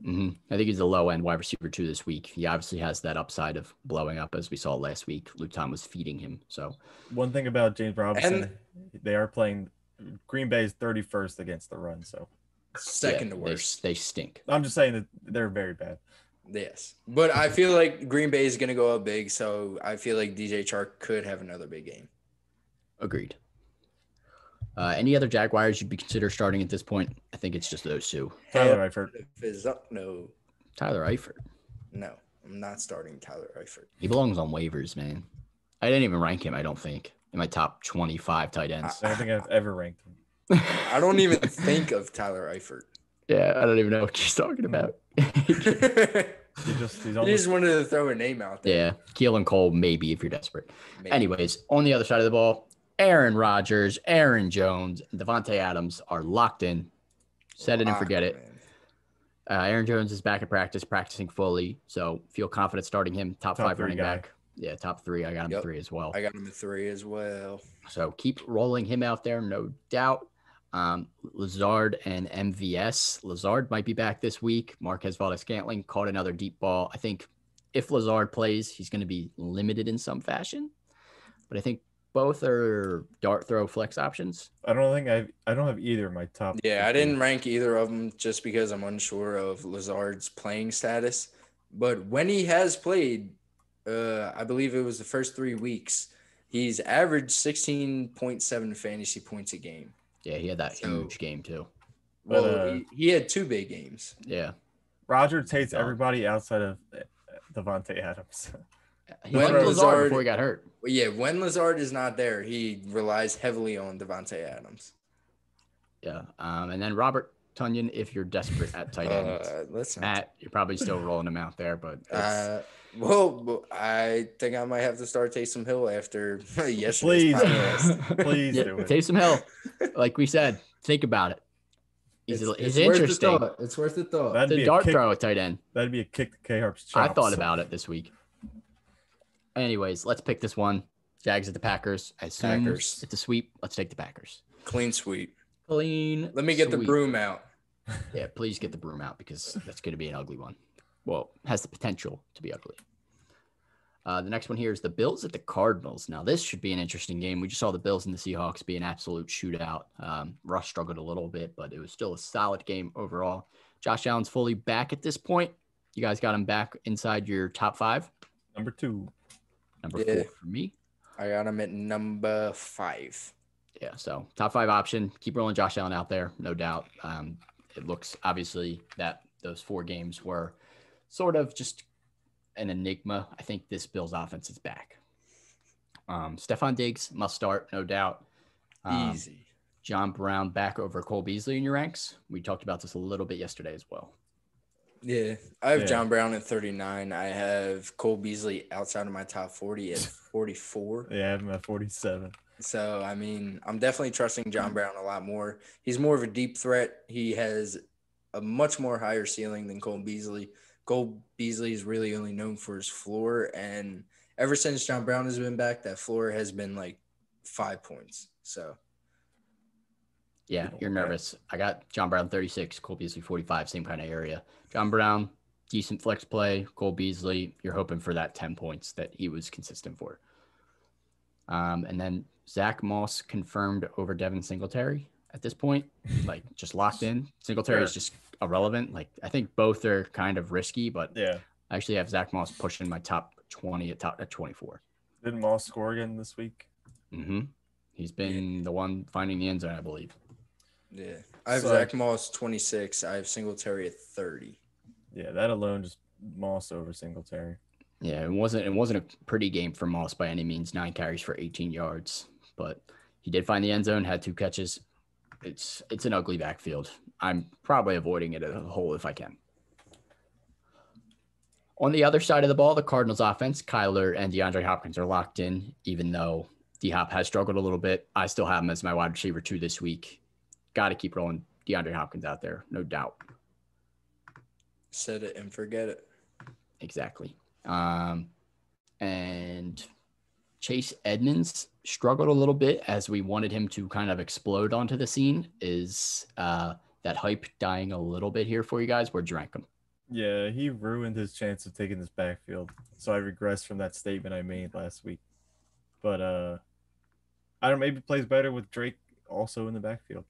I think he's a low-end wide receiver 2 this week. He obviously has that upside of blowing up, as we saw last week. Luton was feeding him. So one thing about James Robinson, they are playing Green Bay's 31st against the run. So second to worst. They stink. I'm just saying that they're very bad. Yes. But I feel like Green Bay is going to go up big. So I feel like DJ Chark could have another big game. Agreed. Any other Jaguars you'd be consider starting at this point? I think it's just those two. Tyler Eifert. No. Tyler Eifert. No, I'm not starting Tyler Eifert. He belongs on waivers, man. I didn't even rank him, I don't think, in my top 25 tight ends. I don't think I've ever ranked him. I don't even think of Tyler Eifert. Yeah, I don't even know what you're talking about. He's You just wanted to throw a name out there. Yeah, Keelan Cole, maybe if you're desperate. Maybe. Anyways, on the other side of the ball, Aaron Rodgers, Aaron Jones, and Devontae Adams are locked in. Set it and forget it. Aaron Jones is back at practice, practicing fully. So feel confident starting him. Top 5 running guy. back. Yeah, top 3. I got him at 3 as well. I got him at 3 as well. So keep rolling him out there, no doubt. Lazard and MVS. Lazard might be back this week. Marquez Valdes-Scantling caught another deep ball. I think if Lazard plays, he's going to be limited in some fashion. But I think both are dart throw flex options. I don't have either in my top. Yeah, 15. I didn't rank either of them just because I'm unsure of Lazard's playing status. But when he has played, I believe it was the first 3 weeks, he's averaged 16.7 fantasy points a game. Yeah, he had that huge game too. Well, he had 2 big games. Yeah. Rodgers hates everybody outside of Devontae Adams. He liked Lazard before he got hurt. Yeah, when Lazard is not there, he relies heavily on Devontae Adams. Yeah. And then Robert Tonyan, if you're desperate at tight end. Matt, you're probably still rolling him out there, but well, I think I might have to start Taysom Hill after yesterday's podcast. Please do it. Taysom Hill, like we said, think about it. He's interesting. It's worth the thought. That'd The be dart throw at tight end. That'd be a kick to K-Harp's chops. I thought about it this week. Anyways, let's pick this one. Jags at the Packers. As soon as it's a sweep, let's take the Packers. Clean sweep. Clean. Let me get the broom out. Yeah, please get the broom out because that's going to be an ugly one. Well, has the potential to be ugly. The next one here is the Bills at the Cardinals. Now, this should be an interesting game. We just saw the Bills and the Seahawks be an absolute shootout. Rush struggled a little bit, but it was still a solid game overall. Josh Allen's fully back at this point. You guys got him back inside your top 5? Number 2. Number 4 for me. I got him at number 5. Yeah, so top 5 option. Keep rolling Josh Allen out there, no doubt. It looks obviously that those 4 games were sort of just an enigma. I think this Bills offense is back. Stephon Diggs must start, no doubt. Easy. John Brown back over Cole Beasley in your ranks. We talked about this a little bit yesterday as well. Yeah, I have John Brown at 39. I have Cole Beasley outside of my top 40 at 44. Yeah, I have him at 47. So, I mean, I'm definitely trusting John Brown a lot more. He's more of a deep threat. He has a much more higher ceiling than Cole Beasley. Cole Beasley is really only known for his floor, and ever since John Brown has been back, that floor has been like 5 points. So, yeah, you're nervous. I got John Brown 36, Cole Beasley 45, same kind of area. John Brown, decent flex play. Cole Beasley, you're hoping for that 10 points that he was consistent for. And then Zach Moss confirmed over Devin Singletary at this point, like just locked in. Singletary is just irrelevant. Like I think both are kind of risky, but yeah, I actually have Zach Moss pushing my top 20 at 24. Didn't Moss score again this week? Mm-hmm. He's been the one finding the end zone, I believe. Yeah, I have Zach Moss 26. I have Singletary at 30. Yeah, that alone just Moss over Singletary. Yeah, it wasn't a pretty game for Moss by any means. 9 carries for 18 yards, but he did find the end zone, had 2 catches. It's an ugly backfield. I'm probably avoiding it as a whole if I can. On the other side of the ball, the Cardinals offense, Kyler and DeAndre Hopkins are locked in, even though D-Hop has struggled a little bit. I still have him as my wide receiver 2 this week. Got to keep rolling DeAndre Hopkins out there, no doubt. Set it and forget it. Exactly. And Chase Edmonds struggled a little bit as we wanted him to kind of explode onto the scene. Is that hype dying a little bit here for you guys? Where'd you rank him? Yeah, he ruined his chance of taking this backfield. So I regress from that statement I made last week. But I don't maybe plays better with Drake also in the backfield.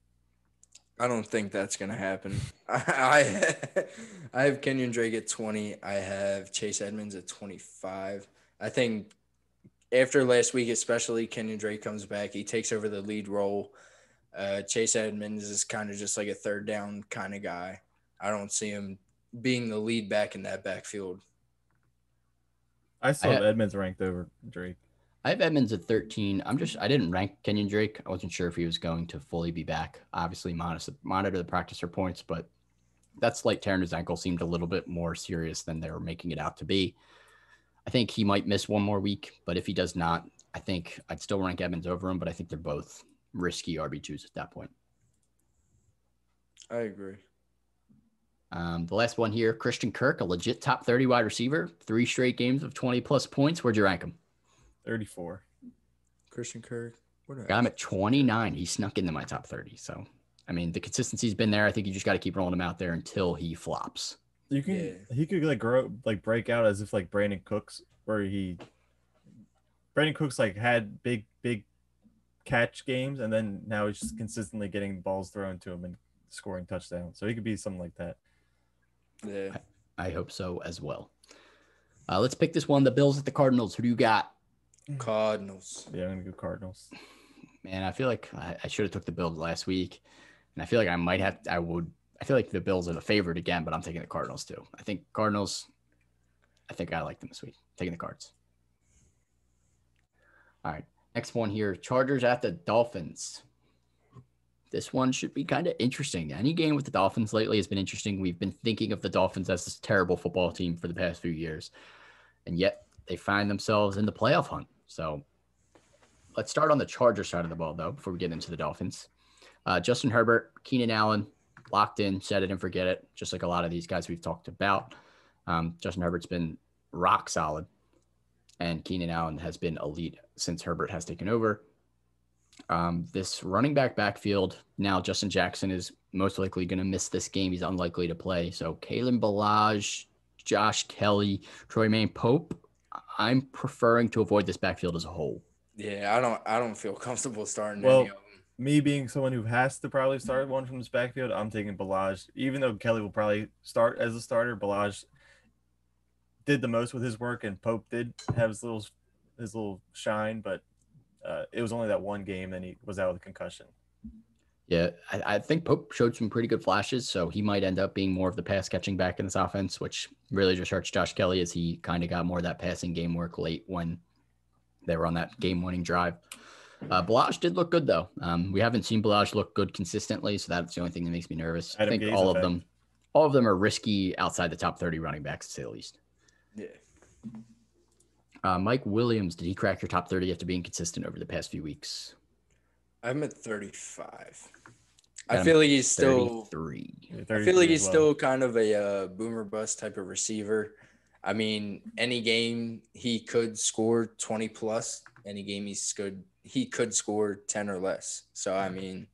I don't think that's gonna happen. I have Kenyon Drake at 20. I have Chase Edmonds at 25. I think after last week, especially, Kenyon Drake comes back. He takes over the lead role. Chase Edmonds is kind of just like a third down kind of guy. I don't see him being the lead back in that backfield. I still have Edmonds ranked over Drake. I have Edmonds at 13. I didn't rank Kenyon Drake. I wasn't sure if he was going to fully be back. Obviously, monitor the practice reports, but that slight tear in his ankle seemed a little bit more serious than they were making it out to be. I think he might miss one more week, but if he does not, I think I'd still rank Edmonds over him, but I think they're both risky RB2s at that point. I agree. The last one here, Christian Kirk, a legit top 30 wide receiver, 3 straight games of 20-plus points. Where'd you rank him? 34. Christian Kirk. Got him at 29. He snuck into my top 30. So, I mean, the consistency's been there. I think you just got to keep rolling him out there until he flops. He could break out as if like Brandon Cooks, Brandon Cooks like had big catch games, and then now he's just consistently getting balls thrown to him and scoring touchdowns. So he could be something like that. Yeah, I hope so as well. Let's pick this one. The Bills at the Cardinals. Who do you got? Cardinals. Yeah, I'm gonna go Cardinals. Man, I feel like I should have took the Bills last week, and I feel like I feel like the Bills are the favorite again, but I'm taking the Cardinals too. I think I like them this week. Taking the Cards. All right, next one here. Chargers at the Dolphins. This one should be kind of interesting. Any game with the Dolphins lately has been interesting. We've been thinking of the Dolphins as this terrible football team for the past few years, and yet they find themselves in the playoff hunt. So let's start on the Chargers side of the ball, though, before we get into the Dolphins. Justin Herbert, Keenan Allen, locked in, set it and forget it, just like a lot of these guys we've talked about. Justin Herbert's been rock solid, and Keenan Allen has been elite since Herbert has taken over. This running backfield, now Justin Jackson is most likely going to miss this game. He's unlikely to play. So Kalen Ballage, Josh Kelly, Troy Pope, I'm preferring to avoid this backfield as a whole. Yeah, I don't feel comfortable starting Well, any of them. Me being someone who has to probably start one from this backfield, I'm taking Ballage. Even though Kelly will probably start as a starter, Ballage did the most with his work, and Pope did have his little shine, but it was only that one game, and he was out with a concussion. Yeah, I think Pope showed some pretty good flashes, so he might end up being more of the pass-catching back in this offense, which really just hurts Josh Kelly as he kind of got more of that passing game work late when they were on that game-winning drive. Ballage did look good, though. We haven't seen Ballage look good consistently, so that's the only thing that makes me nervous. I think all of them are risky outside the top 30 running backs, to say the least. Yeah. Mike Williams, did he crack your top 30 after being consistent over the past few weeks? I'm at 35. I feel like he's still 33. I feel like he's still kind of a boomer bust type of receiver. I mean, any game he could score 20 plus. Any game he could score 10 or less. So I mean,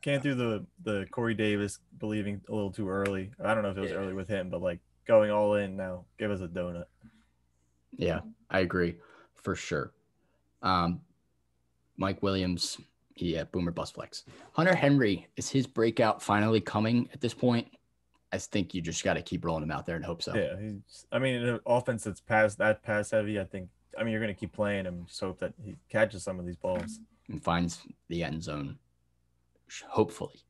can't do the Corey Davis believing a little too early. I don't know if it was early with him, but like going all in now, give us a donut. Yeah, I agree for sure. Mike Williams, boomer bust flex. Hunter Henry, is his breakout finally coming at this point? I think you just got to keep rolling him out there and hope so. Yeah, in an offense that's pass heavy, you're going to keep playing him, just hope that he catches some of these balls and finds the end zone. Hopefully.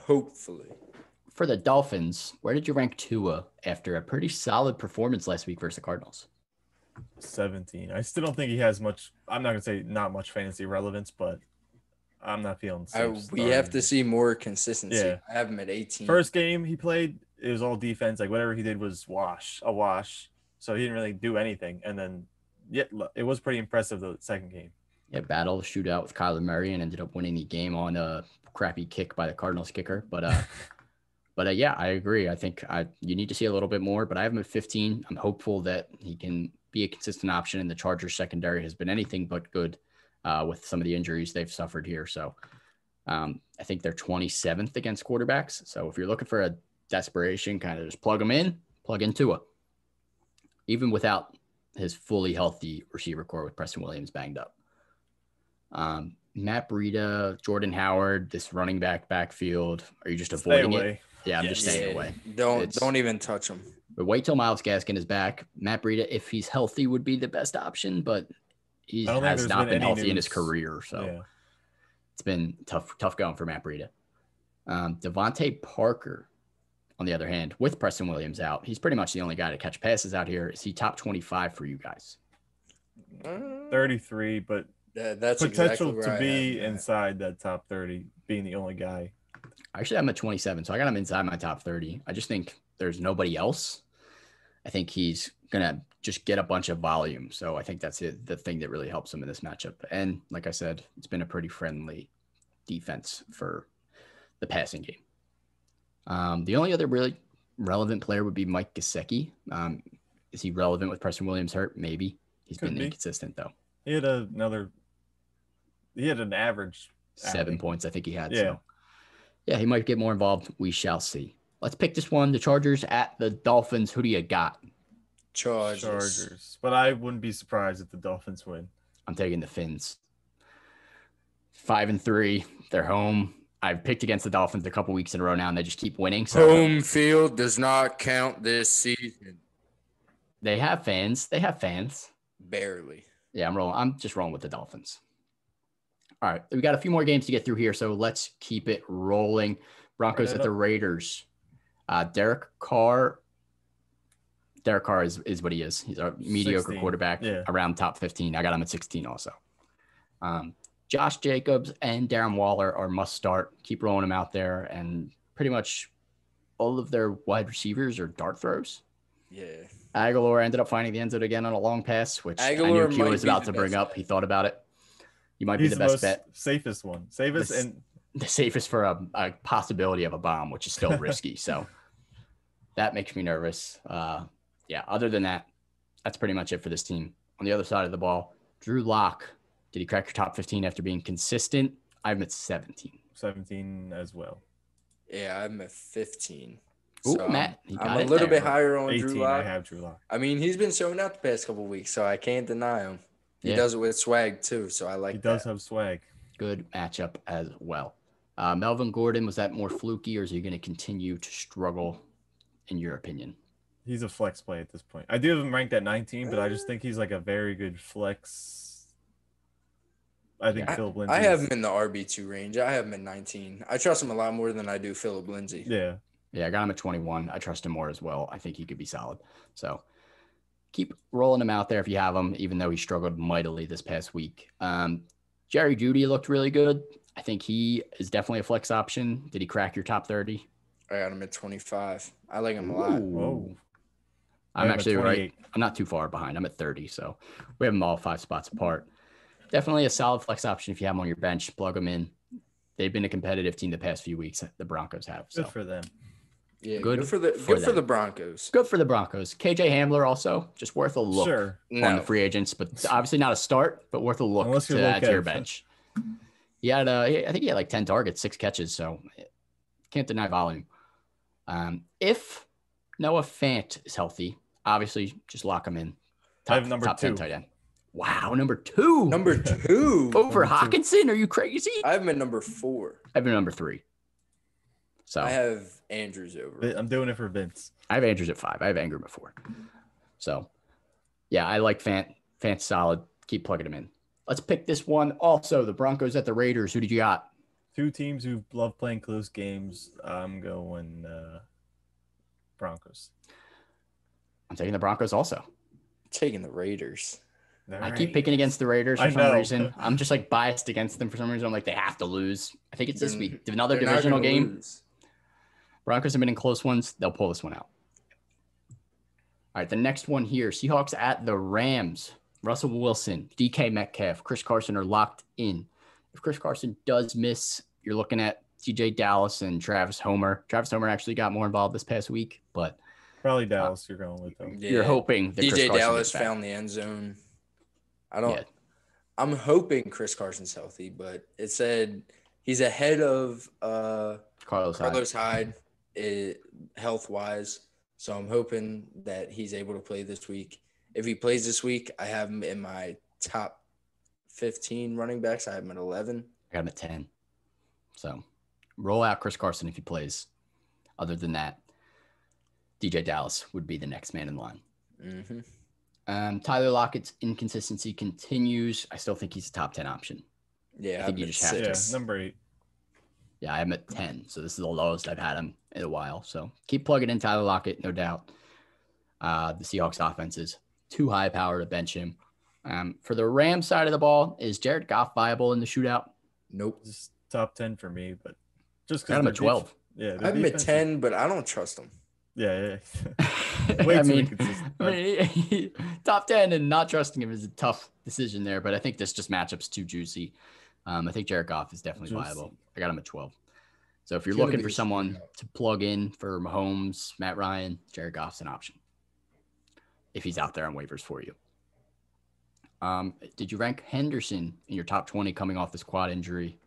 For the Dolphins, where did you rank Tua after a pretty solid performance last week versus the Cardinals? 17. I still don't think he has much. I'm not going to say not much fantasy relevance, but I'm not feeling safe. We have to starting. see more consistency. Yeah. I have him at 18. First game he played, it was all defense. Like whatever he did was a wash. So he didn't really do anything. And then, yeah, it was pretty impressive the second game. Yeah, battle shootout with Kyler Murray and ended up winning the game on a crappy kick by the Cardinals kicker. But yeah, I agree. I think you need to see a little bit more. But I have him at 15. I'm hopeful that he can be a consistent option. And the Chargers secondary has been anything but good with some of the injuries they've suffered here. So I think they're 27th against quarterbacks. So if you're looking for a desperation, kind of just plug in Tua, even without his fully healthy receiver core with Preston Williams banged up. Matt Breida, Jordan Howard, this running backfield. Are you just avoiding it? Yeah, I'm just staying away. Don't even touch him. But wait till Myles Gaskin is back. Matt Breida, if he's healthy, would be the best option, but he has not been healthy in his career. So it's been tough going for Matt Breida. Devontae Parker, on the other hand, with Preston Williams out, he's pretty much the only guy to catch passes out here. Is he top 25 for you guys? 33, but that's potential exactly to be inside that top 30, being the only guy. Actually, I'm at 27, so I got him inside my top 30. I just think there's nobody else. I think he's going to just get a bunch of volume. So I think that's the thing that really helps him in this matchup. And like I said, it's been a pretty friendly defense for the passing game. The only other really relevant player would be Mike Gesicki. Is he relevant with Preston Williams hurt? Maybe. He's been inconsistent, though. He had an average 7 points, I think he had. Yeah. So. Yeah, he might get more involved. We shall see. Let's pick this one. The Chargers at the Dolphins. Who do you got? Chargers. But I wouldn't be surprised if the Dolphins win. I'm taking the Fins. 5-3. They're home. I've picked against the Dolphins a couple weeks in a row now, and they just keep winning. So home field does not count this season. They have fans. Barely. Yeah, I'm just rolling with the Dolphins. All right, we got a few more games to get through here, so let's keep it rolling. Broncos at the Raiders. Derek Carr is what he is. He's a mediocre 16. quarterback, around top 15. I got him at 16 also. Josh Jacobs and Darren Waller are must start. Keep rolling them out there, and pretty much all of their wide receivers are dart throws. Yeah. Aguilar ended up finding the end zone again on a long pass, which I knew Q was about to bring up. He thought about it. He might be the best bet. Safest one. The safest for a possibility of a bomb, which is still risky. So that makes me nervous. Other than that, that's pretty much it for this team. On the other side of the ball, Drew Lock. Did he crack your top 15 after being consistent? I'm at 17. 17 as well. Yeah, I'm at 15. Ooh, so Matt. I'm a little bit higher on 18, Drew Lock. I have Drew Lock. I mean, he's been showing out the past couple weeks, so I can't deny him. He does it with swag, too, so I like that. He does have swag. Good matchup as well. Melvin Gordon, was that more fluky, or is he going to continue to struggle, in your opinion? He's a flex play at this point. I do have him ranked at 19, but I just think he's like a very good flex. I think Philip Lindsay. I have him in the RB2 range. I have him at 19. I trust him a lot more than I do Philip Lindsay. Yeah. Yeah, I got him at 21. I trust him more as well. I think he could be solid. So keep rolling him out there if you have him, even though he struggled mightily this past week. Jerry Jeudy looked really good. I think he is definitely a flex option. Did he crack your top 30? I got him at 25. I like him a lot. Whoa. I'm actually right. I'm not too far behind. I'm at 30, so we have them all 5 spots apart. Definitely a solid flex option if you have them on your bench. Plug them in. They've been a competitive team the past few weeks. The Broncos have. So. Good for them. Yeah, good for the Broncos. Good for the Broncos. KJ Hamler also just worth a look on the free agents, but obviously not a start, but worth a look to add to your bench. He had I think he had like 10 targets, 6 catches, so can't deny volume. If Noah Fant is healthy, obviously just lock him in. I have number top 2. 10 tight end. Wow, number 2. Number 2 over Hawkinson? Are you crazy? I have him at number 4. I have him at number 3. So I have Andrews over. I'm doing it for Vince. I have Andrews at 5. I have Ingram at 4. So, yeah, I like Fant. Fant's solid. Keep plugging him in. Let's pick this one. Also, the Broncos at the Raiders. Who did you got? 2 teams who love playing close games. I'm going Broncos. I'm taking the Broncos also. Taking the Raiders. I keep picking against the Raiders for I some know. reason. I'm just like biased against them for some reason. I'm like, they have to lose. I think it's this week. Another They're not divisional gonna game. lose. Broncos have been in close ones. They'll pull this one out. All right, the next one here. Seahawks at the Rams. Russell Wilson, DK Metcalf, Chris Carson are locked in. If Chris Carson does miss, you're looking at TJ Dallas and Travis Homer. Travis Homer actually got more involved this past week, but Probably Dallas you're going with, though. you're hoping that Chris DJ Carson Dallas gets back. found the end zone. I don't. Yeah. I'm hoping Chris Carson's healthy, but it said he's ahead of Carlos Hyde. Hyde health wise. So I'm hoping that he's able to play this week. If he plays this week, I have him in my top 15 running backs. I have him at 11. I got him at 10. So roll out Chris Carson if he plays. Other than that, DJ Dallas would be the next man in line. Mm-hmm. Tyler Lockett's inconsistency continues. I still think he's a top 10 option. Yeah, I think you just have to. Yeah, number 8. Yeah, I'm at 10. So this is the lowest I've had him in a while. So keep plugging in Tyler Lockett, no doubt. The Seahawks offense is too high power to bench him. For the Rams side of the ball, is Jared Goff viable in the shootout? Nope. Just top 10 for me, but just Got him at 12. Yeah, I have him at 10, but I don't trust him. Yeah. I too mean, inconsistent. Top 10 and not trusting him is a tough decision there, but I think this just matchup's too juicy. I think Jared Goff is definitely viable. I got him at 12. So if you're Gonna looking be for a someone shootout. to plug in for Mahomes, Matt Ryan, Jared Goff's an option if he's out there on waivers for you. Did you rank Henderson in your top 20 coming off this quad injury?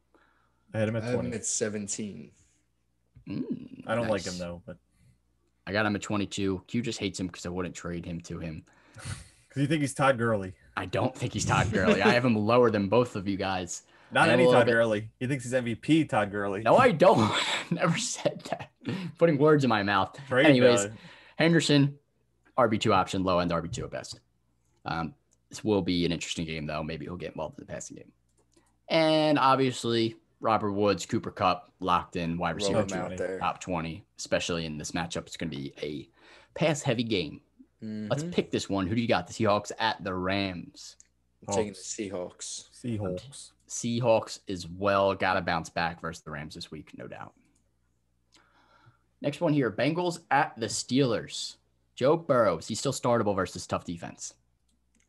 I had him I at have 20. him at 17. I don't like Nice. him, though, but I got him at 22. Q just hates him because I wouldn't trade him to him. because you think he's Todd Gurley. I don't think he's Todd Gurley. I have him lower than both of you guys. Not I have any a little Todd bit- Gurley. He thinks he's MVP Todd Gurley. No, I don't. Never said that. Putting words in my mouth. Trade Anyways, guy. Henderson, RB2 option, low end RB2 at best. This will be an interesting game, though. Maybe he'll get involved in the passing game. And obviously, Robert Woods, Cooper Kupp, locked in wide receiver Roll him 20. out there. top 20, especially in this matchup. It's going to be a pass-heavy game. Let's pick this one. Who do you got? The Seahawks at the Rams. I'm taking the Hawks. Seahawks. Seahawks. Seahawks is well got to bounce back versus the Rams this week, no doubt. Next one here, Bengals at the Steelers. Joe Burrow, is he still startable versus tough defense?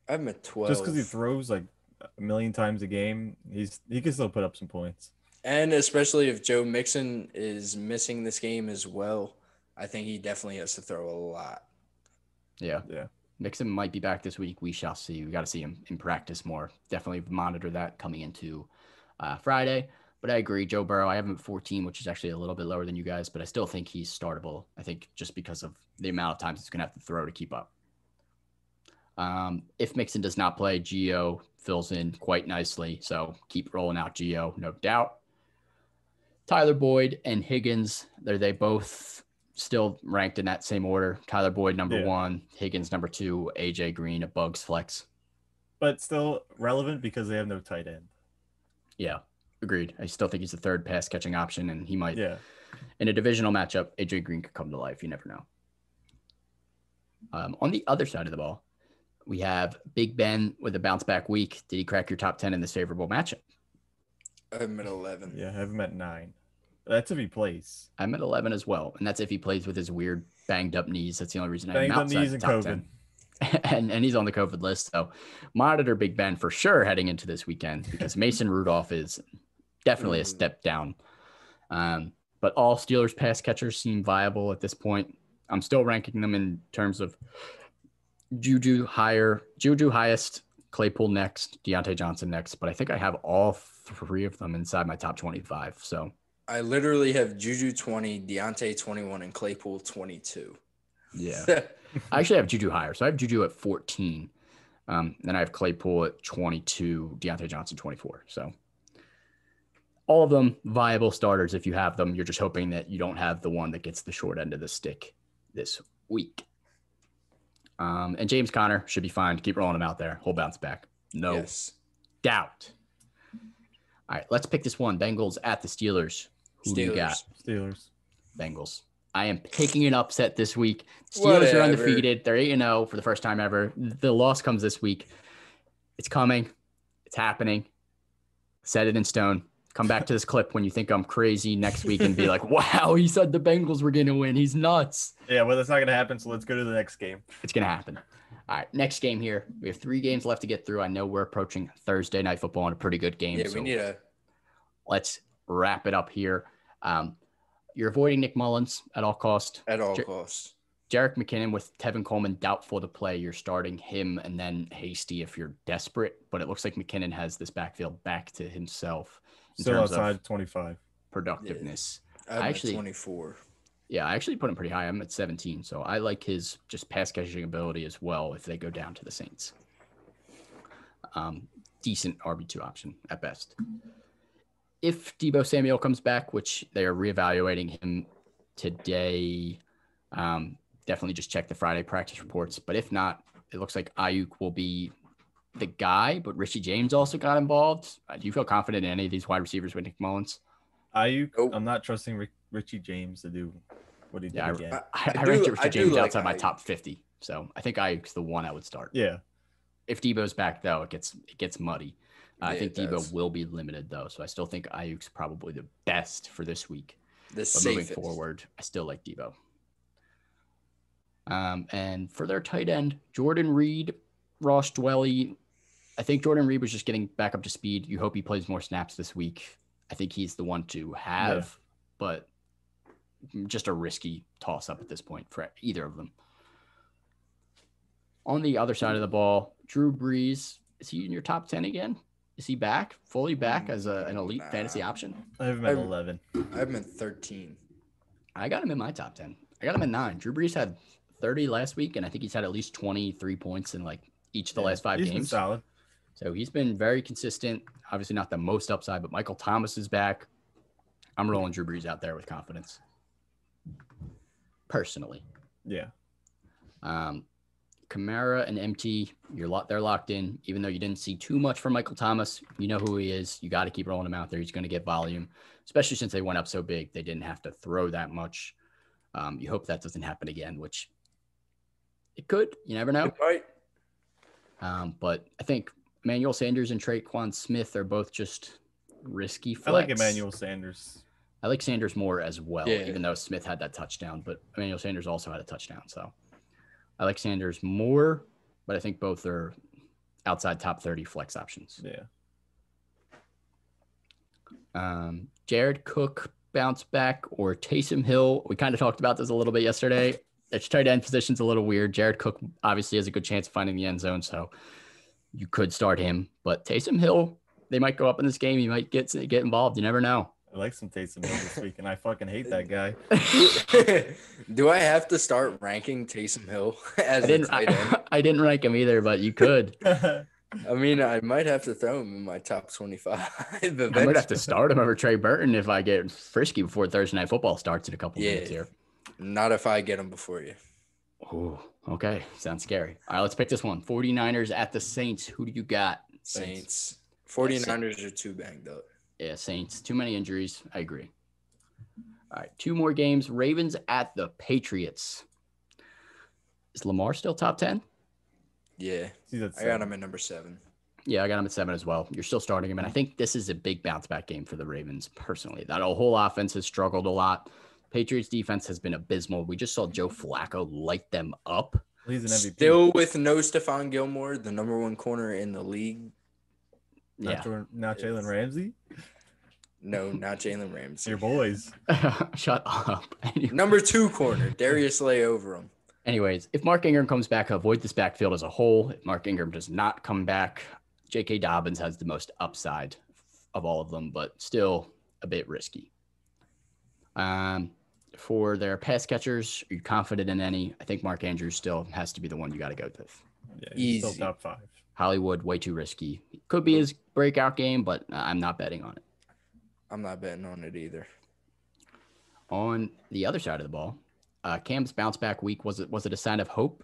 I have him at 12. Just because he throws like a million times a game, he can still put up some points. And especially if Joe Mixon is missing this game as well, I think he definitely has to throw a lot. Yeah. Yeah. Mixon might be back this week. We shall see. We got to see him in practice more. Definitely monitor that coming into Friday. But I agree, Joe Burrow, I have him at 14, which is actually a little bit lower than you guys, but I still think he's startable. I think just because of the amount of times he's going to have to throw to keep up. If Mixon does not play, Gio fills in quite nicely. So keep rolling out Gio, no doubt. Tyler Boyd and Higgins, they both still ranked in that same order. Tyler Boyd, number 1, Higgins, number 2, AJ Green, a Bugs flex. But still relevant because they have no tight end. Yeah, agreed. I still think he's the third pass catching option, and he might, Yeah. in a divisional matchup, AJ Green could come to life. You never know. On the other side of the ball, we have Big Ben with a bounce back week. Did he crack your top 10 in this favorable matchup? I have him at 11. Yeah, I have him at 9. That's if he plays. I'm at 11 as well, and that's if he plays with his weird banged up knees. That's the only reason I have him Banged up outside knees the and top COVID. 10. and he's on the COVID list, so monitor Big Ben for sure heading into this weekend because Mason Rudolph is definitely a step down. But all Steelers pass catchers seem viable at this point. I'm still ranking them in terms of Juju highest, Claypool next, Deontay Johnson next, but I think I have all 3 of them inside my top 25. So I literally have Juju 20, Deontay 21, and Claypool 22. yeah, I actually have Juju higher. So I have Juju at 14. Then I have Claypool at 22, Deontay Johnson 24. So all of them viable starters if you have them. You're just hoping that you don't have the one that gets the short end of the stick this week. And James Conner should be fine. Keep rolling him out there. He'll bounce back. No Yes. doubt. All right, let's pick this one. Bengals at the Steelers. Who do you got? Steelers. Bengals. I am picking an upset this week. Steelers Whatever. are undefeated. They're 8-0 for the first time ever. The loss comes this week. It's coming. It's happening. Set it in stone. Come back to this clip when you think I'm crazy next week and be like, wow, he said the Bengals were going to win. He's nuts. Yeah, well, that's not going to happen. So let's go to the next game. It's going to happen. All right, next game here. We have 3 games left to get through. I know we're approaching Thursday Night Football and a pretty good game. Yeah, we need a. Let's wrap it up here. You're avoiding Nick Mullins at all costs. At all costs. Jerick McKinnon with Tevin Coleman doubtful to play. You're starting him and then Hasty if you're desperate. But it looks like McKinnon has this backfield back to himself in Still terms outside of 25 productiveness. I'm I actually 24. Yeah, I actually put him pretty high. I'm at 17. So I like his just pass catching ability as well if they go down to the Saints. Decent RB2 option at best. If Deebo Samuel comes back, which they are reevaluating him today, definitely just check the Friday practice reports. But if not, it looks like Ayuk will be the guy, but Richie James also got involved. Do you feel confident in any of these wide receivers with Nick Mullins? Ayuk, Nope. I'm not trusting Richie James to do what he did again. I ranked Richie James like outside my Ayuk. top 50. So I think Ayuk's the one I would start. Yeah. If Debo's back, though, it gets muddy. I Yeah, think it Debo does. will be limited, though. So I still think Ayuk's probably the best for this week. The But safest. moving forward, I still like Debo. And for their tight end, Jordan Reed, Ross Dwelly. I think Jordan Reed was just getting back up to speed. You hope he plays more snaps this week. I think he's the one to have, but just a risky toss-up at this point for either of them. On the other side of the ball, Drew Brees. Is he in your top 10 again? Is he back, fully back as an elite fantasy option? I have him at 11. I have him at 13. I got him in my top 10. I got him at 9. Drew Brees had 30 last week, and I think he's had at least 23 points in like each of the last 5 He's been games. solid. So he's been very consistent. Obviously not the most upside, but Michael Thomas is back. I'm rolling Drew Brees out there with confidence. Personally. Yeah. Kamara and MT, they're locked in. Even though you didn't see too much from Michael Thomas, you know who he is. You got to keep rolling him out there. He's going to get volume, especially since they went up so big. They didn't have to throw that much. You hope that doesn't happen again, which it could. You never know. Right. But I think Emmanuel Sanders and Traquan Smith are both just risky flex. I like Emmanuel Sanders. I like Sanders more as well, Yeah. even though Smith had that touchdown. But Emmanuel Sanders also had a touchdown. So I like Sanders more, but I think both are outside top 30 flex options. Yeah. Jared Cook bounce back or Taysom Hill. We kind of talked about this a little bit yesterday. Its tight end position's a little weird. Jared Cook obviously has a good chance of finding the end zone, so you could start him. But Taysom Hill, they might go up in this game. He might get involved. You never know. I like some Taysom Hill this week, and I fucking hate that guy. Do I have to start ranking Taysom Hill as a tight end? I didn't rank him either, but you could. I mean, I might have to throw him in my top 25. I might have to start him over Trey Burton if I get frisky before Thursday Night Football starts in a couple minutes here. Not if I get him before you. Oh, okay. Sounds scary. All right, let's pick this one. 49ers at the Saints. Who do you got? Saints. 49ers are too banged up. Yeah, Saints. Too many injuries. I agree. All right, 2 more games. Ravens at the Patriots. Is Lamar still top 10? Yeah. He's at I got 7. him at number 7. Yeah, I got him at 7 as well. You're still starting him. And I think this is a big bounce back game for the Ravens personally. That whole offense has struggled a lot. Patriots defense has been abysmal. We just saw Joe Flacco light them up. He's an MVP. Still with no Stephon Gilmore, the number 1 corner in the league. Yeah. Not Jalen Ramsey. No, not Jalen Ramsey. Your boys. Shut up. Number 2 corner, Darius Slay over him. Anyways, if Mark Ingram comes back, avoid this backfield as a whole. If Mark Ingram does not come back, J.K. Dobbins has the most upside of all of them, but still a bit risky. For their pass catchers, are you confident in any? I think Mark Andrews still has to be the one you got to go with. Yeah, he's Easy. still top 5. Hollywood, way too risky. Could be his breakout game, but I'm not betting on it. I'm not betting on it either. On the other side of the ball, Cam's bounce back week, was it a sign of hope?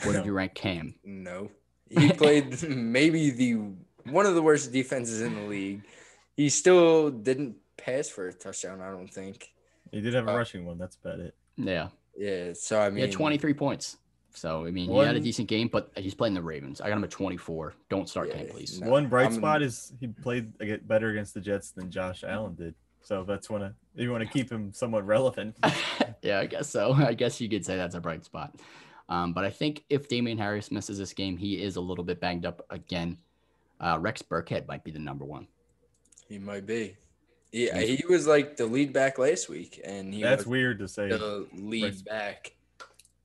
Where did No. you rank Cam? No. He played maybe one of the worst defenses in the league. He still didn't pass for a touchdown, I don't think. He did have a rushing one. That's about it. Yeah. Yeah, so I He mean had 23 points. So, I mean, he had a decent game, but he's playing the Ravens. I got him at 24. Don't start Cam, please. No, One bright spot is he played better against the Jets than Josh Allen did. So that's you want to keep him somewhat relevant. Yeah, I guess so. I guess you could say that's a bright spot. But I think if Damian Harris misses this game, he is a little bit banged up again. Rex Burkhead might be the number one. He might be. Yeah, he was like the lead back last week, and that's weird to say. The lead back.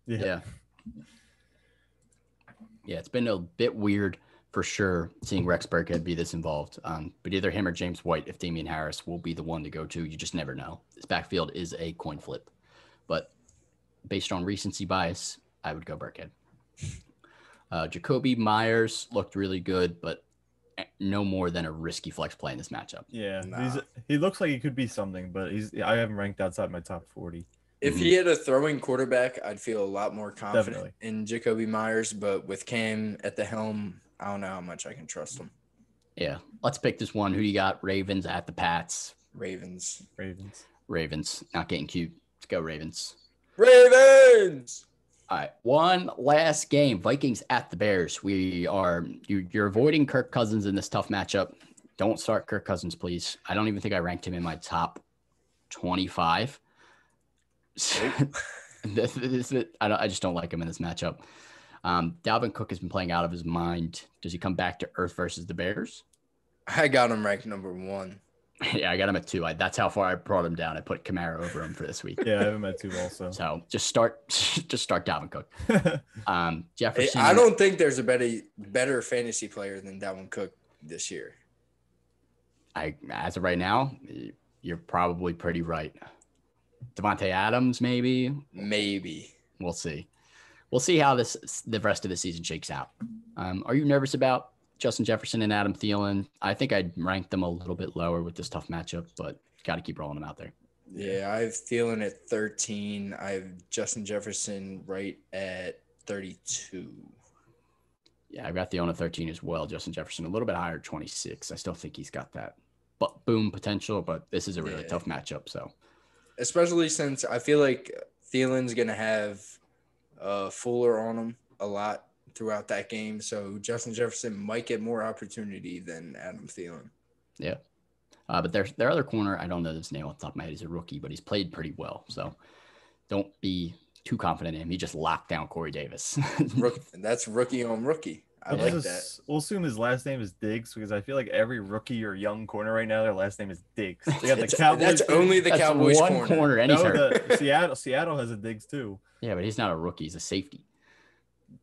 Yeah. Yeah, it's been a bit weird for sure seeing Rex Burkhead be this involved. But either him or James White, if Damian Harris will be the one to go to, you just never know. This backfield is a coin flip. But based on recency bias, I would go Burkhead. Jacoby Myers looked really good, but no more than a risky flex play in this matchup. Yeah, he looks like he could be something, but I haven't ranked outside my top 40. If he had a throwing quarterback, I'd feel a lot more confident in Jacoby Myers. But with Cam at the helm, I don't know how much I can trust him. Yeah, let's pick this one. Who do you got? Ravens at the Pats. Ravens. Not getting cute. Let's go Ravens. All right, one last game. Vikings at the Bears. You're avoiding Kirk Cousins in this tough matchup. Don't start Kirk Cousins, please. I don't even think I ranked him in my top 25. I just don't like him in this matchup. Dalvin Cook has been playing out of his mind. Does he come back to earth versus the Bears? I got him ranked number 1. Yeah, I got him at 2. That's how far I brought him down. I put Kamara over him for this week. Yeah, I have him at 2 also. So just start Dalvin Cook. Jefferson. I don't think there's a better fantasy player than Dalvin Cook this year. As of right now, you're probably pretty right. Devontae Adams, maybe. We'll see. We'll see how the rest of the season shakes out. Are you nervous about Justin Jefferson and Adam Thielen? I think I'd rank them a little bit lower with this tough matchup, but got to keep rolling them out there. Yeah, I have Thielen at 13. I have Justin Jefferson right at 32. Yeah, I've got Thielen at 13 as well. Justin Jefferson a little bit higher, 26. I still think he's got that boom potential, but this is a really tough matchup. So, especially since I feel like Thielen's going to have Fuller on him a lot throughout that game. So Justin Jefferson might get more opportunity than Adam Thielen. Yeah. But their other corner, I don't know his name off the top of my head. He's a rookie, but he's played pretty well. So don't be too confident in him. He just locked down Corey Davis. That's rookie on rookie. I like that. We'll assume his last name is Diggs because I feel like every rookie or young corner right now, their last name is Diggs. They got the Cowboys. That's only the Cowboys corner. And he's hurt. Seattle has a Diggs too. Yeah, but he's not a rookie. He's a safety.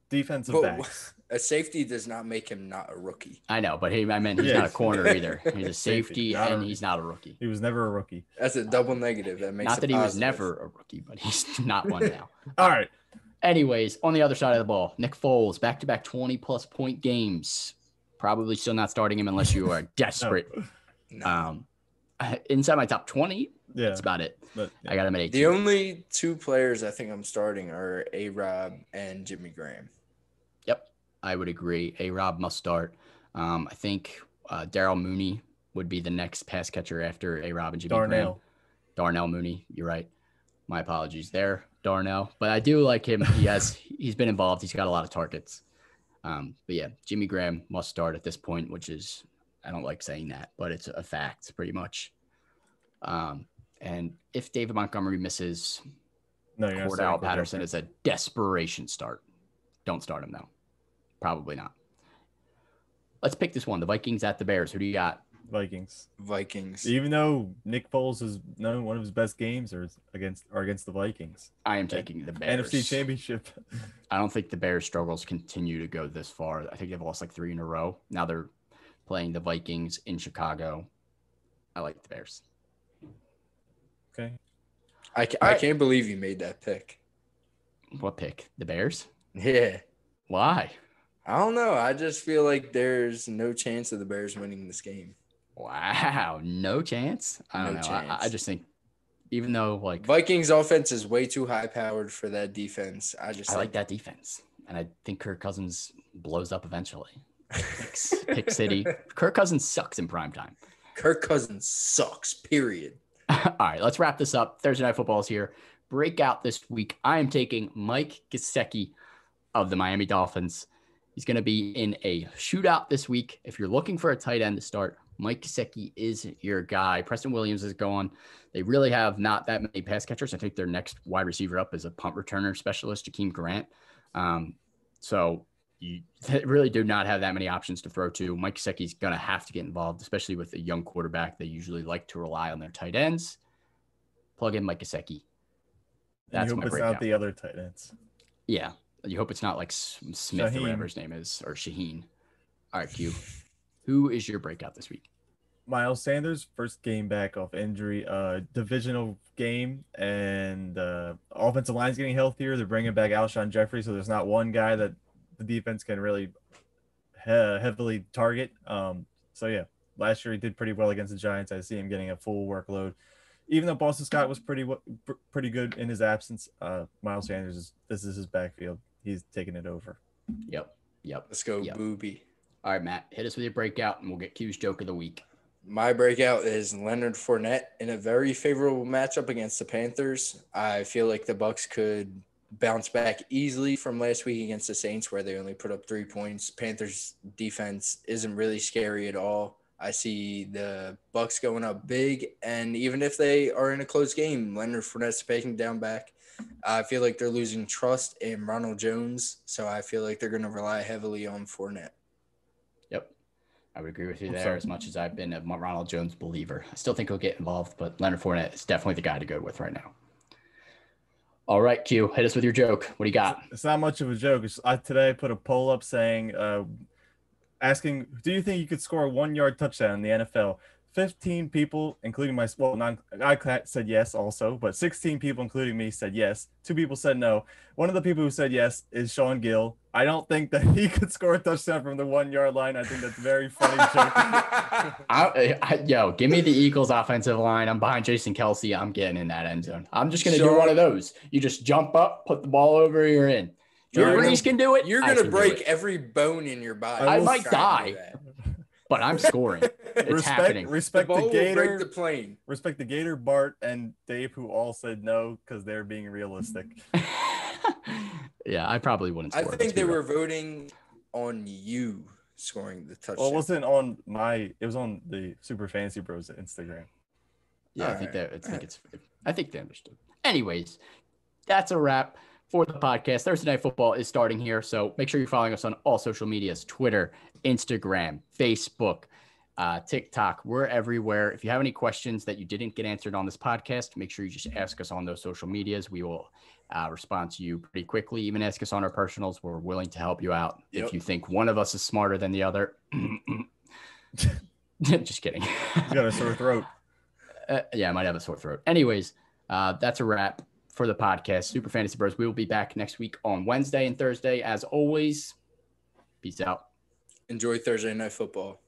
Defensive backs. A safety does not make him not a rookie. I know, but I meant he's not a corner either. He's a safety, and he's not a rookie. He was never a rookie. That's a double negative. That makes not that he was never a rookie, but he's not one now. All right. Anyways, on the other side of the ball, Nick Foles, back-to-back 20-plus point games. Probably still not starting him unless you are desperate. No. Inside my top 20, yeah, that's about it. But, yeah. I got him at 18. The only 2 players I think I'm starting are A-Rob and Jimmy Graham. Yep, I would agree. A-Rob must start. I think Darnell Mooney would be the next pass catcher after A-Rob and Jimmy Graham. Darnell Mooney, you're right. My apologies there, Darnell. But I do like him. He's been involved. He's got a lot of targets. But yeah, Jimmy Graham must start at this point, which is, I don't like saying that, but it's a fact pretty much. And if David Montgomery misses, Cordell Patterson is a desperation start. Don't start him though. Probably not. Let's pick this one. The Vikings at the Bears. Who do you got? Vikings. Even though Nick Foles has known one of his best games are against the Vikings. I am taking the Bears. NFC Championship. I don't think the Bears' struggles continue to go this far. I think they've lost like 3 in a row. Now they're playing the Vikings in Chicago. I like the Bears. Okay. I can't believe you made that pick. What pick? The Bears? Yeah. Why? I don't know. I just feel like there's no chance of the Bears winning this game. Wow. No chance? I don't know. I just think even though like Vikings offense is way too high powered for that defense. I like that defense. And I think Kirk Cousins blows up eventually. Pick City. Kirk Cousins sucks in primetime. Kirk Cousins sucks, period. All right, let's wrap this up. Thursday Night Football is here. Breakout this week. I am taking Mike Gesicki of the Miami Dolphins. He's going to be in a shootout this week. If you're looking for a tight end to start, Mike Gesicki is your guy. Preston Williams is gone. They really have not that many pass catchers. I think their next wide receiver up is a punt returner specialist, Jakeem Grant. So you really do not have that many options to throw to. Mike Gesicki's going to have to get involved, especially with a young quarterback. They usually like to rely on their tight ends. Plug in Mike Gesicki. That's my breakout. Not the other tight ends. Yeah. You hope it's not like Smith or whatever his name is, or Shaheen. All right, Q. Who is your breakout this week? Miles Sanders, first game back off injury, divisional game, and offensive line's getting healthier. They're bringing back Alshon Jeffrey, so there's not one guy that the defense can really heavily target. So yeah, last year he did pretty well against the Giants. I see him getting a full workload. Even though Boston Scott was pretty good in his absence, Miles Sanders this is his backfield. He's taking it over. Yep. Let's go, Booby. All right, Matt, hit us with your breakout, and we'll get Q's joke of the week. My breakout is Leonard Fournette in a very favorable matchup against the Panthers. I feel like the Bucs could bounce back easily from last week against the Saints, where they only put up 3 points. Panthers defense isn't really scary at all. I see the Bucs going up big, and even if they are in a close game, Leonard Fournette's taking down back. I feel like they're losing trust in Ronald Jones, so I feel like they're going to rely heavily on Fournette. Yep, I would agree with you there. As much as I've been a Ronald Jones believer, I still think he'll get involved, but Leonard Fournette is definitely the guy to go with right now. All right, Q, hit us with your joke. What do you got? It's not much of a joke. Today I put a poll up saying, asking, do you think you could score a 1-yard touchdown in the NFL? 15 people, including I said yes also, but 16 people, including me, said yes. 2 people said no. One of the people who said yes is Sean Gill. I don't think that he could score a touchdown from the 1-yard line. I think that's a very funny joke. Give me the Eagles offensive line. I'm behind Jason Kelsey. I'm getting in that end zone. I'm just going to do one of those. You just jump up, put the ball over, you're in. Drew Brees can do it. You're going to break every bone in your body. I might die, but I'm scoring. It's happening. Respect the Gator. Break the plane. Respect the Gator, Bart, and Dave, who all said no because they're being realistic. Yeah, I probably wouldn't score. I think they were voting on you scoring the touchdown. Well, it wasn't on it was on the Super Fantasy Bros Instagram. Yeah, I think they understood. Anyways, that's a wrap for the podcast. Thursday Night Football is starting here, so make sure you're following us on all social medias: Twitter, Instagram, Facebook, TikTok. We're everywhere. If you have any questions that you didn't get answered on this podcast, make sure you just ask us on those social medias. We will respond to you pretty quickly. Even ask us on our personals. We're willing to help you out. Yep. If you think one of us is smarter than the other. Just kidding. You got a sore throat. Yeah, I might have a sore throat. Anyways, that's a wrap for the podcast. Super Fantasy Bros. We will be back next week on Wednesday and Thursday. As always, peace out. Enjoy Thursday Night Football.